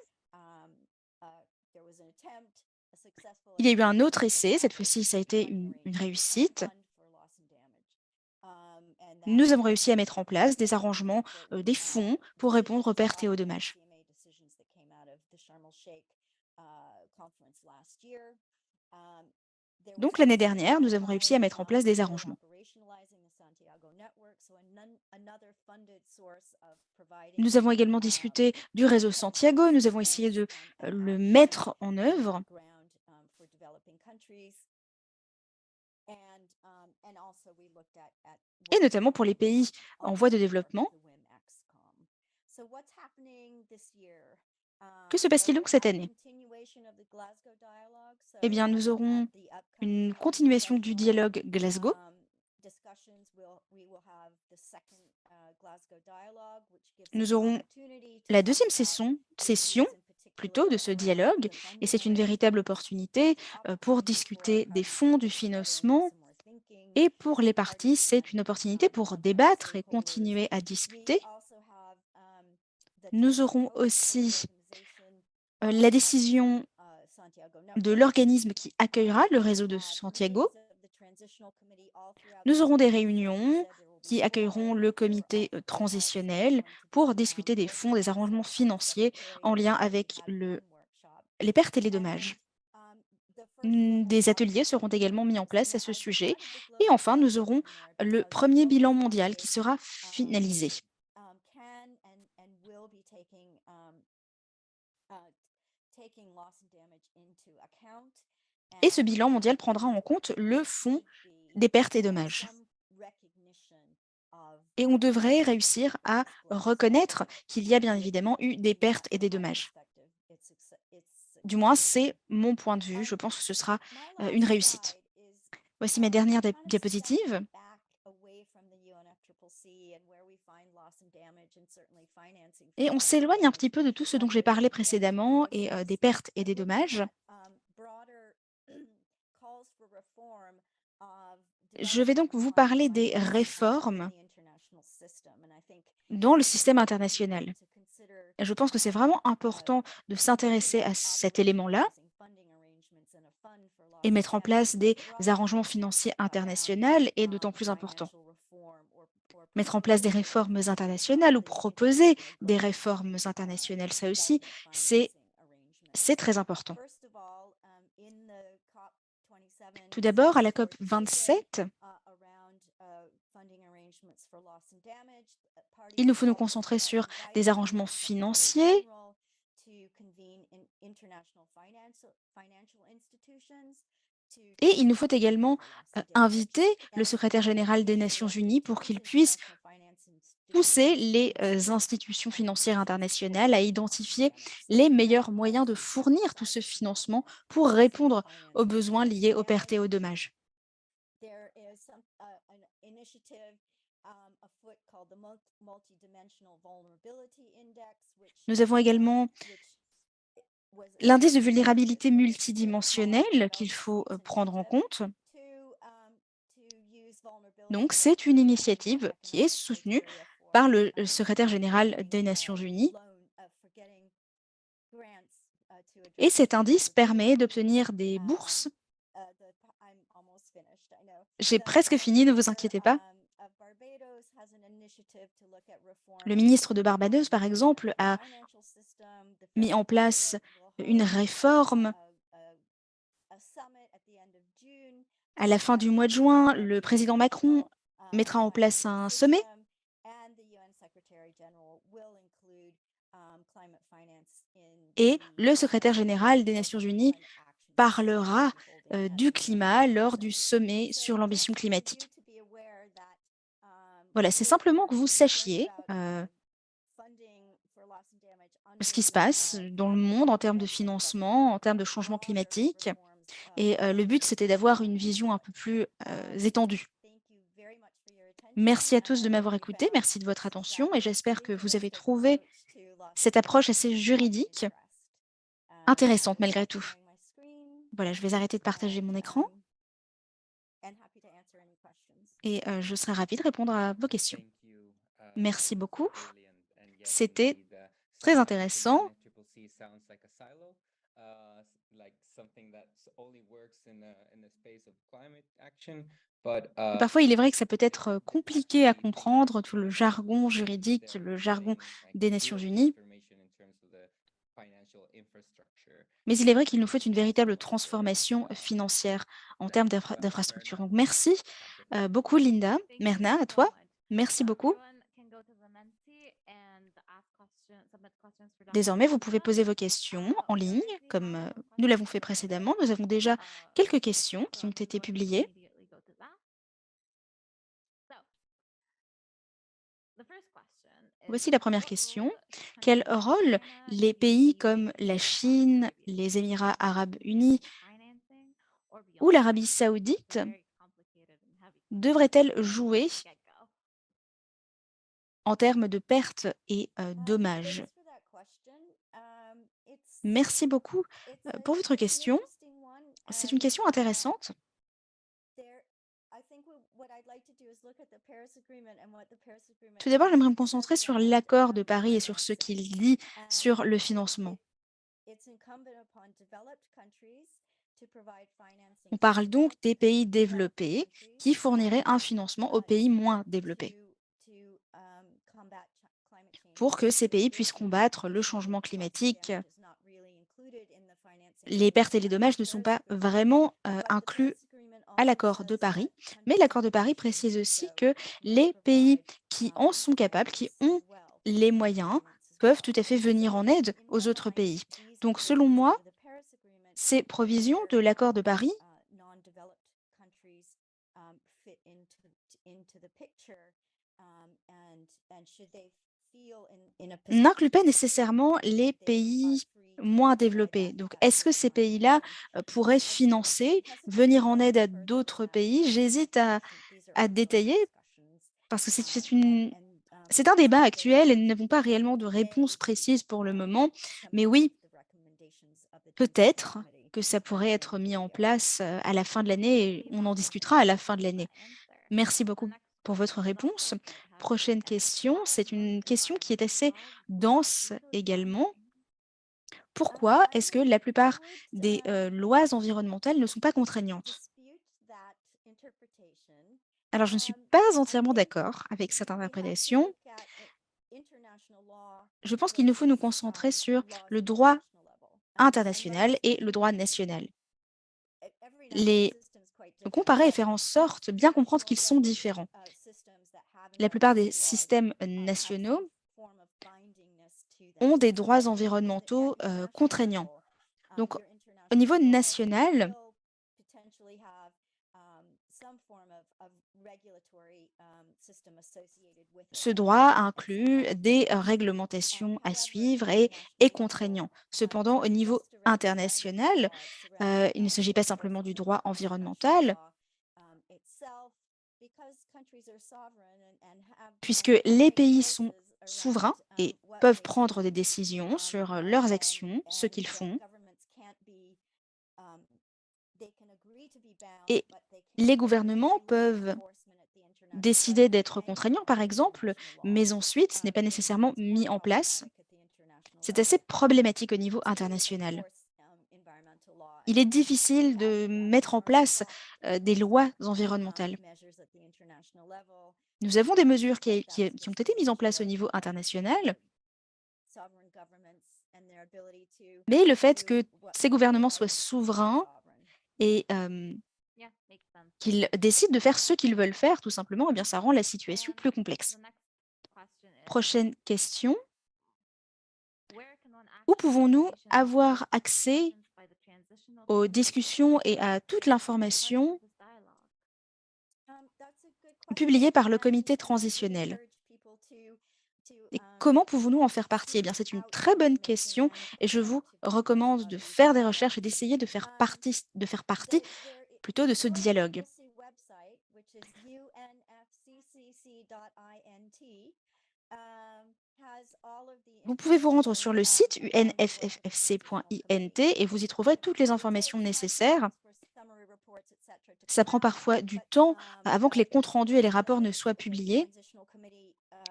il y a eu un autre essai. Cette fois-ci, ça a été une réussite. Nous avons réussi à mettre en place des arrangements, des fonds pour répondre aux pertes et aux dommages. Donc, l'année dernière, nous avons réussi à mettre en place des arrangements. Nous avons également discuté du réseau Santiago. Nous avons essayé de le mettre en œuvre. Et notamment pour les pays en voie de développement. Que se passe-t-il donc cette année? Eh bien, nous aurons une continuation du dialogue Glasgow. Nous aurons la deuxième session plutôt de ce dialogue, et c'est une véritable opportunité pour discuter des fonds, du financement. Et pour les parties, c'est une opportunité pour débattre et continuer à discuter. Nous aurons aussi la décision de l'organisme qui accueillera le réseau de Santiago. Nous aurons des réunions qui accueilleront le comité transitionnel pour discuter des fonds, des arrangements financiers en lien avec les pertes et les dommages. Des ateliers seront également mis en place à ce sujet. Et enfin, nous aurons le premier bilan mondial qui sera finalisé. Et ce bilan mondial prendra en compte le fonds des pertes et dommages. Et on devrait réussir à reconnaître qu'il y a bien évidemment eu des pertes et des dommages. Du moins, c'est mon point de vue. Je pense que ce sera une réussite. Voici mes dernières diapositives. Et on s'éloigne un petit peu de tout ce dont j'ai parlé précédemment et des pertes et des dommages. Je vais donc vous parler des réformes dans le système international. Et je pense que c'est vraiment important de s'intéresser à cet élément-là et mettre en place des arrangements financiers internationaux est d'autant plus important. Mettre en place des réformes internationales ou proposer des réformes internationales, ça aussi, c'est très important. Tout d'abord, à la COP 27, il nous faut nous concentrer sur des arrangements financiers. Et il nous faut également inviter le secrétaire général des Nations Unies pour qu'il puisse pousser les institutions financières internationales à identifier les meilleurs moyens de fournir tout ce financement pour répondre aux besoins liés aux pertes et aux dommages. Nous avons également l'indice de vulnérabilité multidimensionnelle qu'il faut prendre en compte. Donc, c'est une initiative qui est soutenue par le secrétaire général des Nations Unies. Et cet indice permet d'obtenir des bourses. J'ai presque fini, ne vous inquiétez pas. Le ministre de Barbados, par exemple, a mis en place une réforme. À la fin du mois de juin, le président Macron mettra en place un sommet. Et le secrétaire général des Nations Unies parlera du climat lors du sommet sur l'ambition climatique. Voilà, c'est simplement que vous sachiez ce qui se passe dans le monde en termes de financement, en termes de changement climatique. Et le but, c'était d'avoir une vision un peu plus étendue. Merci à tous de m'avoir écouté, merci de votre attention et j'espère que vous avez trouvé cette approche assez juridique intéressante malgré tout. Voilà, je vais arrêter de partager mon écran et je serai ravie de répondre à vos questions. Merci beaucoup. C'était très intéressant. Parfois, il est vrai que ça peut être compliqué à comprendre, tout le jargon juridique, le jargon des Nations Unies. Mais il est vrai qu'il nous faut une véritable transformation financière en termes d'infrastructure. Donc, merci beaucoup, Linda. Merna, à toi. Merci beaucoup. Désormais, vous pouvez poser vos questions en ligne, comme nous l'avons fait précédemment. Nous avons déjà quelques questions qui ont été publiées. Voici la première question. Quel rôle les pays comme la Chine, les Émirats arabes unis ou l'Arabie saoudite devraient-elles jouer en termes de pertes et dommages? Merci beaucoup pour votre question. C'est une question intéressante. Tout d'abord, j'aimerais me concentrer sur l'accord de Paris et sur ce qu'il dit sur le financement. On parle donc des pays développés qui fourniraient un financement aux pays moins développés pour que ces pays puissent combattre le changement climatique. Les pertes et les dommages ne sont pas vraiment inclus à l'accord de Paris, mais l'accord de Paris précise aussi que les pays qui en sont capables, qui ont les moyens, peuvent tout à fait venir en aide aux autres pays. Donc, selon moi, ces provisions de l'accord de Paris n'incluent pas nécessairement les pays moins développés. Donc, est-ce que ces pays-là pourraient financer, venir en aide à d'autres pays? J'hésite à détailler parce que c'est un débat actuel et nous n'avons pas réellement de réponse précise pour le moment. Mais oui, peut-être que ça pourrait être mis en place à la fin de l'année et on en discutera à la fin de l'année. Merci beaucoup pour votre réponse. Prochaine question, c'est une question qui est assez dense également. Pourquoi est-ce que la plupart des lois environnementales ne sont pas contraignantes? Alors, je ne suis pas entièrement d'accord avec cette interprétation. Je pense qu'il nous faut nous concentrer sur le droit international et le droit national. Les comparer et faire en sorte de bien comprendre qu'ils sont différents. La plupart des systèmes nationaux ont des droits environnementaux contraignants. Donc, au niveau national, ce droit inclut des réglementations à suivre et est contraignant. Cependant, au niveau international, il ne s'agit pas simplement du droit environnemental, puisque les pays sont souverains et peuvent prendre des décisions sur leurs actions, ce qu'ils font. Et les gouvernements peuvent décider d'être contraignants, par exemple, mais ensuite, ce n'est pas nécessairement mis en place. C'est assez problématique au niveau international. Il est difficile de mettre en place des lois environnementales. Nous avons des mesures qui ont été mises en place au niveau international, mais le fait que ces gouvernements soient souverains et qu'ils décident de faire ce qu'ils veulent faire, tout simplement, eh bien, ça rend la situation plus complexe. Prochaine question. Où pouvons-nous avoir accès aux discussions et à toute l'information publiée par le comité transitionnel? Et comment pouvons-nous en faire partie? Eh bien, c'est une très bonne question et je vous recommande de faire des recherches et d'essayer de faire partie plutôt de ce dialogue. Vous pouvez vous rendre sur le site unffffc.int et vous y trouverez toutes les informations nécessaires. Ça prend parfois du temps avant que les comptes rendus et les rapports ne soient publiés,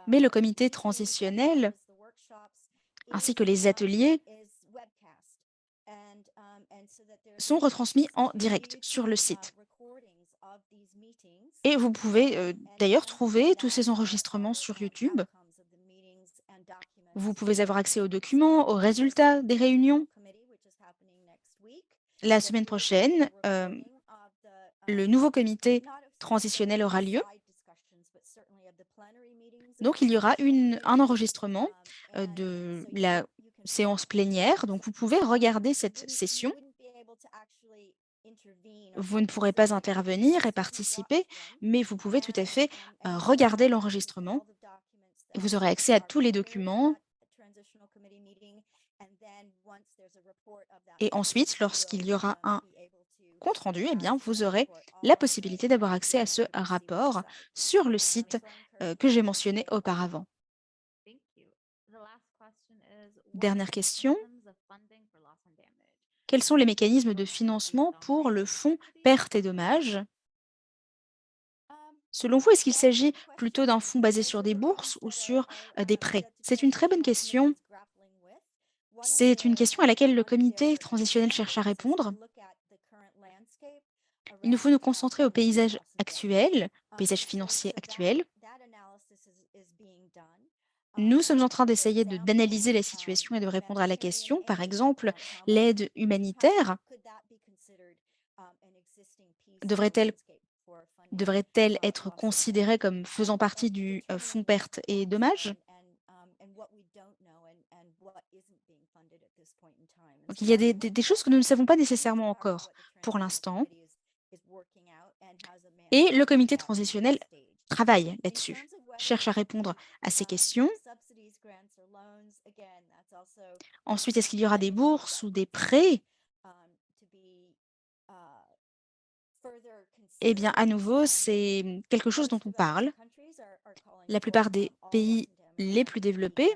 mais le comité transitionnel ainsi que les ateliers sont retransmis en direct sur le site. Et vous pouvez d'ailleurs trouver tous ces enregistrements sur YouTube. Vous pouvez avoir accès aux documents, aux résultats des réunions. La semaine prochaine, le nouveau comité transitionnel aura lieu. Donc, il y aura un enregistrement de la séance plénière. Donc, vous pouvez regarder cette session. Vous ne pourrez pas intervenir et participer, mais vous pouvez tout à fait regarder l'enregistrement. Vous aurez accès à tous les documents. Et ensuite, lorsqu'il y aura un compte rendu, eh bien, vous aurez la possibilité d'avoir accès à ce rapport sur le site que j'ai mentionné auparavant. Dernière question. Quels sont les mécanismes de financement pour le fonds pertes et dommages? Selon vous, est-ce qu'il s'agit plutôt d'un fonds basé sur des bourses ou sur des prêts? C'est une très bonne question. C'est une question à laquelle le comité transitionnel cherche à répondre. Il nous faut nous concentrer au paysage actuel, au paysage financier actuel. Nous sommes en train d'essayer d'analyser la situation et de répondre à la question. Par exemple, l'aide humanitaire devrait-elle devrait-elle être considérée comme faisant partie du fonds pertes et dommages? Donc, il y a des choses que nous ne savons pas nécessairement encore pour l'instant. Et le comité transitionnel travaille là-dessus, cherche à répondre à ces questions. Ensuite, est-ce qu'il y aura des bourses ou des prêts? Eh bien, à nouveau, c'est quelque chose dont on parle. La plupart des pays les plus développés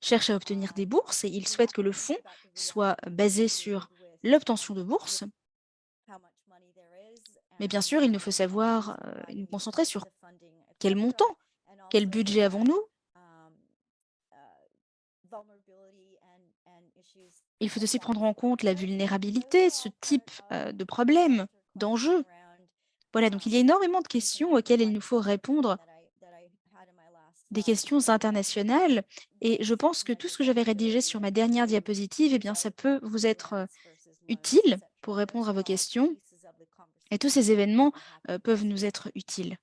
cherchent à obtenir des bourses et ils souhaitent que le fonds soit basé sur l'obtention de bourses. Mais bien sûr, il nous faut savoir et nous concentrer sur quel montant, quel budget avons-nous. Il faut aussi prendre en compte la vulnérabilité, ce type de problème, d'enjeu. Voilà, donc il y a énormément de questions auxquelles il nous faut répondre, des questions internationales. Et je pense que tout ce que j'avais rédigé sur ma dernière diapositive, eh bien, ça peut vous être utile pour répondre à vos questions. Et tous ces événements peuvent nous être utiles.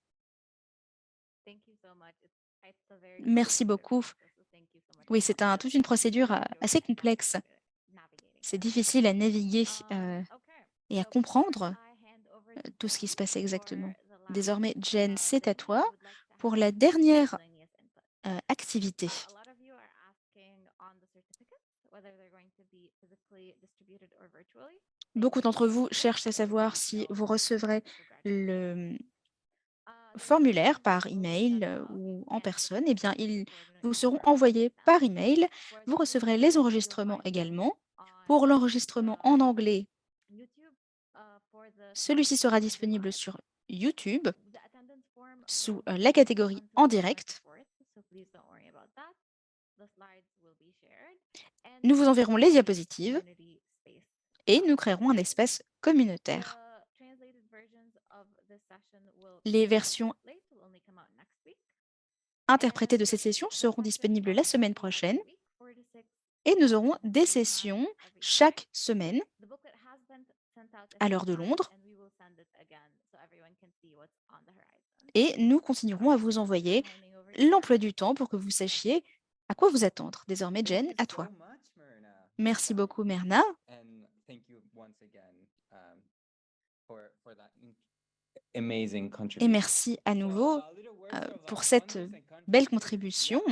Merci beaucoup. Oui, c'est toute une procédure assez complexe. C'est difficile à naviguer et à comprendre tout ce qui se passe exactement. Désormais, Jen, c'est à toi pour la dernière activité. Beaucoup d'entre vous cherchent à savoir si vous recevrez le formulaire par email ou en personne. Eh bien, ils vous seront envoyés par email. Vous recevrez les enregistrements également. Pour l'enregistrement en anglais, celui-ci sera disponible sur YouTube sous la catégorie en direct. Nous vous enverrons les diapositives et nous créerons un espace communautaire. Les versions interprétées de cette session seront disponibles la semaine prochaine et nous aurons des sessions chaque semaine à l'heure de Londres. Et nous continuerons à vous envoyer l'emploi du temps pour que vous sachiez à quoi vous attendre. Désormais, Jen, à toi. Merci beaucoup, Myrna. Et merci à nouveau pour cette belle contribution.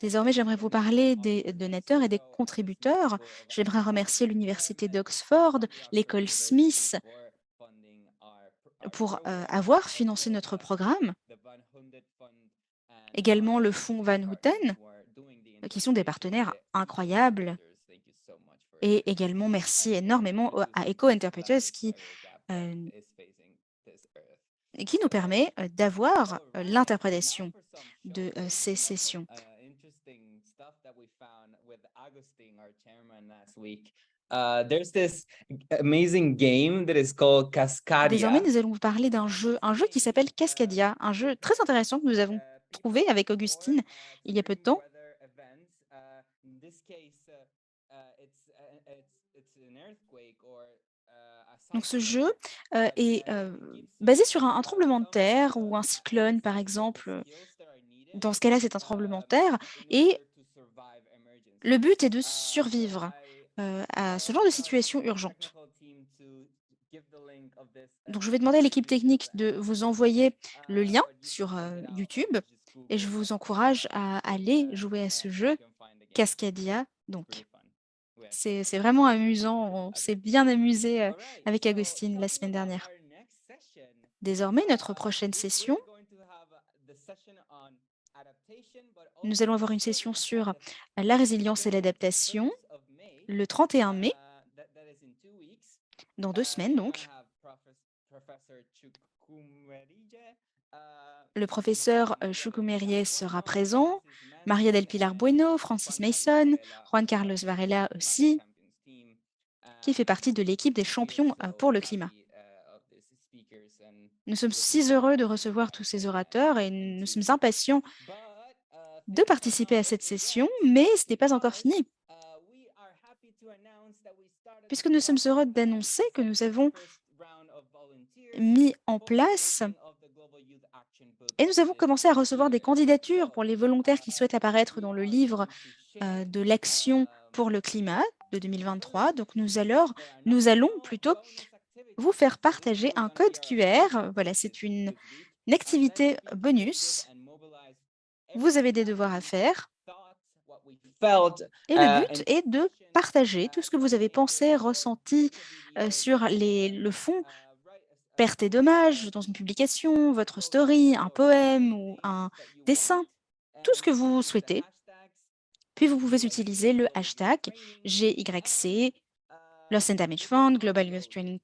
Désormais, j'aimerais vous parler des donateurs et des contributeurs. J'aimerais remercier l'Université d'Oxford, l'école Smith pour avoir financé notre programme. Également le fonds Van Houten, qui sont des partenaires incroyables. Et également, merci énormément à Echo Interpreters qui nous permet d'avoir l'interprétation de ces sessions. Désormais, nous allons vous parler d'un jeu, un jeu qui s'appelle Cascadia, un jeu très intéressant que nous avons trouvé avec Augustine il y a peu de temps. Donc ce jeu est basé sur un tremblement de terre ou un cyclone, par exemple. Dans ce cas-là, c'est un tremblement de terre. Et le but est de survivre à ce genre de situation urgente. Donc je vais demander à l'équipe technique de vous envoyer le lien sur YouTube et je vous encourage à aller jouer à ce jeu Cascadia. Donc c'est vraiment amusant, on s'est bien amusé avec Agostine la semaine dernière. Désormais, notre prochaine session, nous allons avoir une session sur la résilience et l'adaptation le 31 mai, dans 2 semaines donc. Le professeur Chukwumerie sera présent, Maria del Pilar Bueno, Francis Mason, Juan Carlos Varela aussi, qui fait partie de l'équipe des champions pour le climat. Nous sommes si heureux de recevoir tous ces orateurs et nous sommes impatients de participer à cette session, mais ce n'est pas encore fini. Puisque nous sommes heureux d'annoncer que nous avons mis en place et nous avons commencé à recevoir des candidatures pour les volontaires qui souhaitent apparaître dans le livre de l'action pour le climat de 2023. Donc nous allons plutôt vous faire partager un code QR. Voilà, c'est une activité bonus. Vous avez des devoirs à faire. Et le but est de partager tout ce que vous avez pensé, ressenti sur le fond, perte et dommages dans une publication, votre story, un poème ou un dessin, tout ce que vous souhaitez. Puis vous pouvez utiliser le hashtag GYC, Loss and Damage Fund, Global Youth Training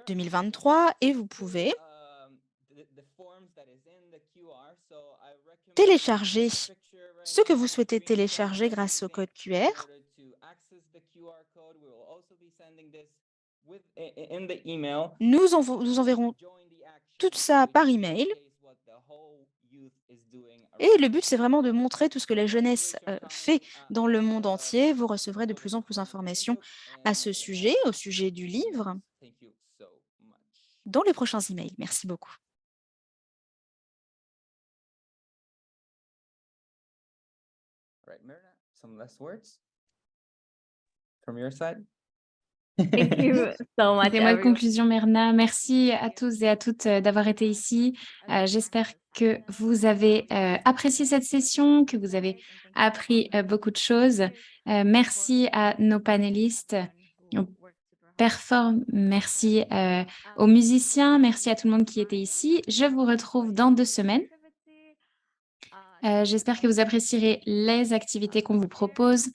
2023 et vous pouvez télécharger ce que vous souhaitez télécharger grâce au code QR. Nous enverrons tout ça par email. Et le but, c'est vraiment de montrer tout ce que la jeunesse fait dans le monde entier. Vous recevrez de plus en plus d'informations à ce sujet, au sujet du livre, dans les prochains emails. Merci beaucoup. Some last words from your side? Thank you so much, Des mots de everyone. conclusion, Myrna. Merci à tous et à toutes d'avoir été ici. J'espère que vous avez apprécié cette session, que vous avez appris beaucoup de choses. Merci à nos panélistes, merci aux musiciens, merci à tout le monde qui était ici. Je vous retrouve dans 2 semaines. J'espère que vous apprécierez les activités qu'on vous propose.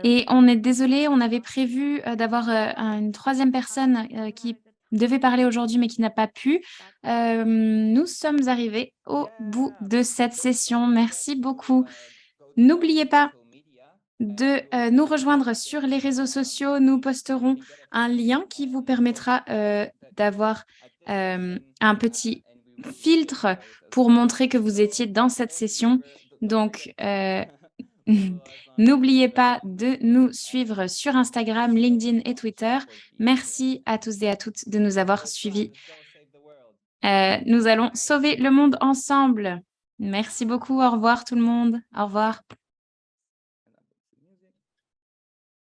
Et on est désolé, on avait prévu d'avoir une 3e personne qui devait parler aujourd'hui mais qui n'a pas pu. Nous sommes arrivés au bout de cette session. Merci beaucoup. N'oubliez pas de nous rejoindre sur les réseaux sociaux. Nous posterons un lien qui vous permettra d'avoir un petit filtre pour montrer que vous étiez dans cette session. Donc, n'oubliez pas de nous suivre sur Instagram, LinkedIn et Twitter. Merci à tous et à toutes de nous avoir suivis. Nous allons sauver le monde ensemble. Merci beaucoup. Au revoir tout le monde. Au revoir.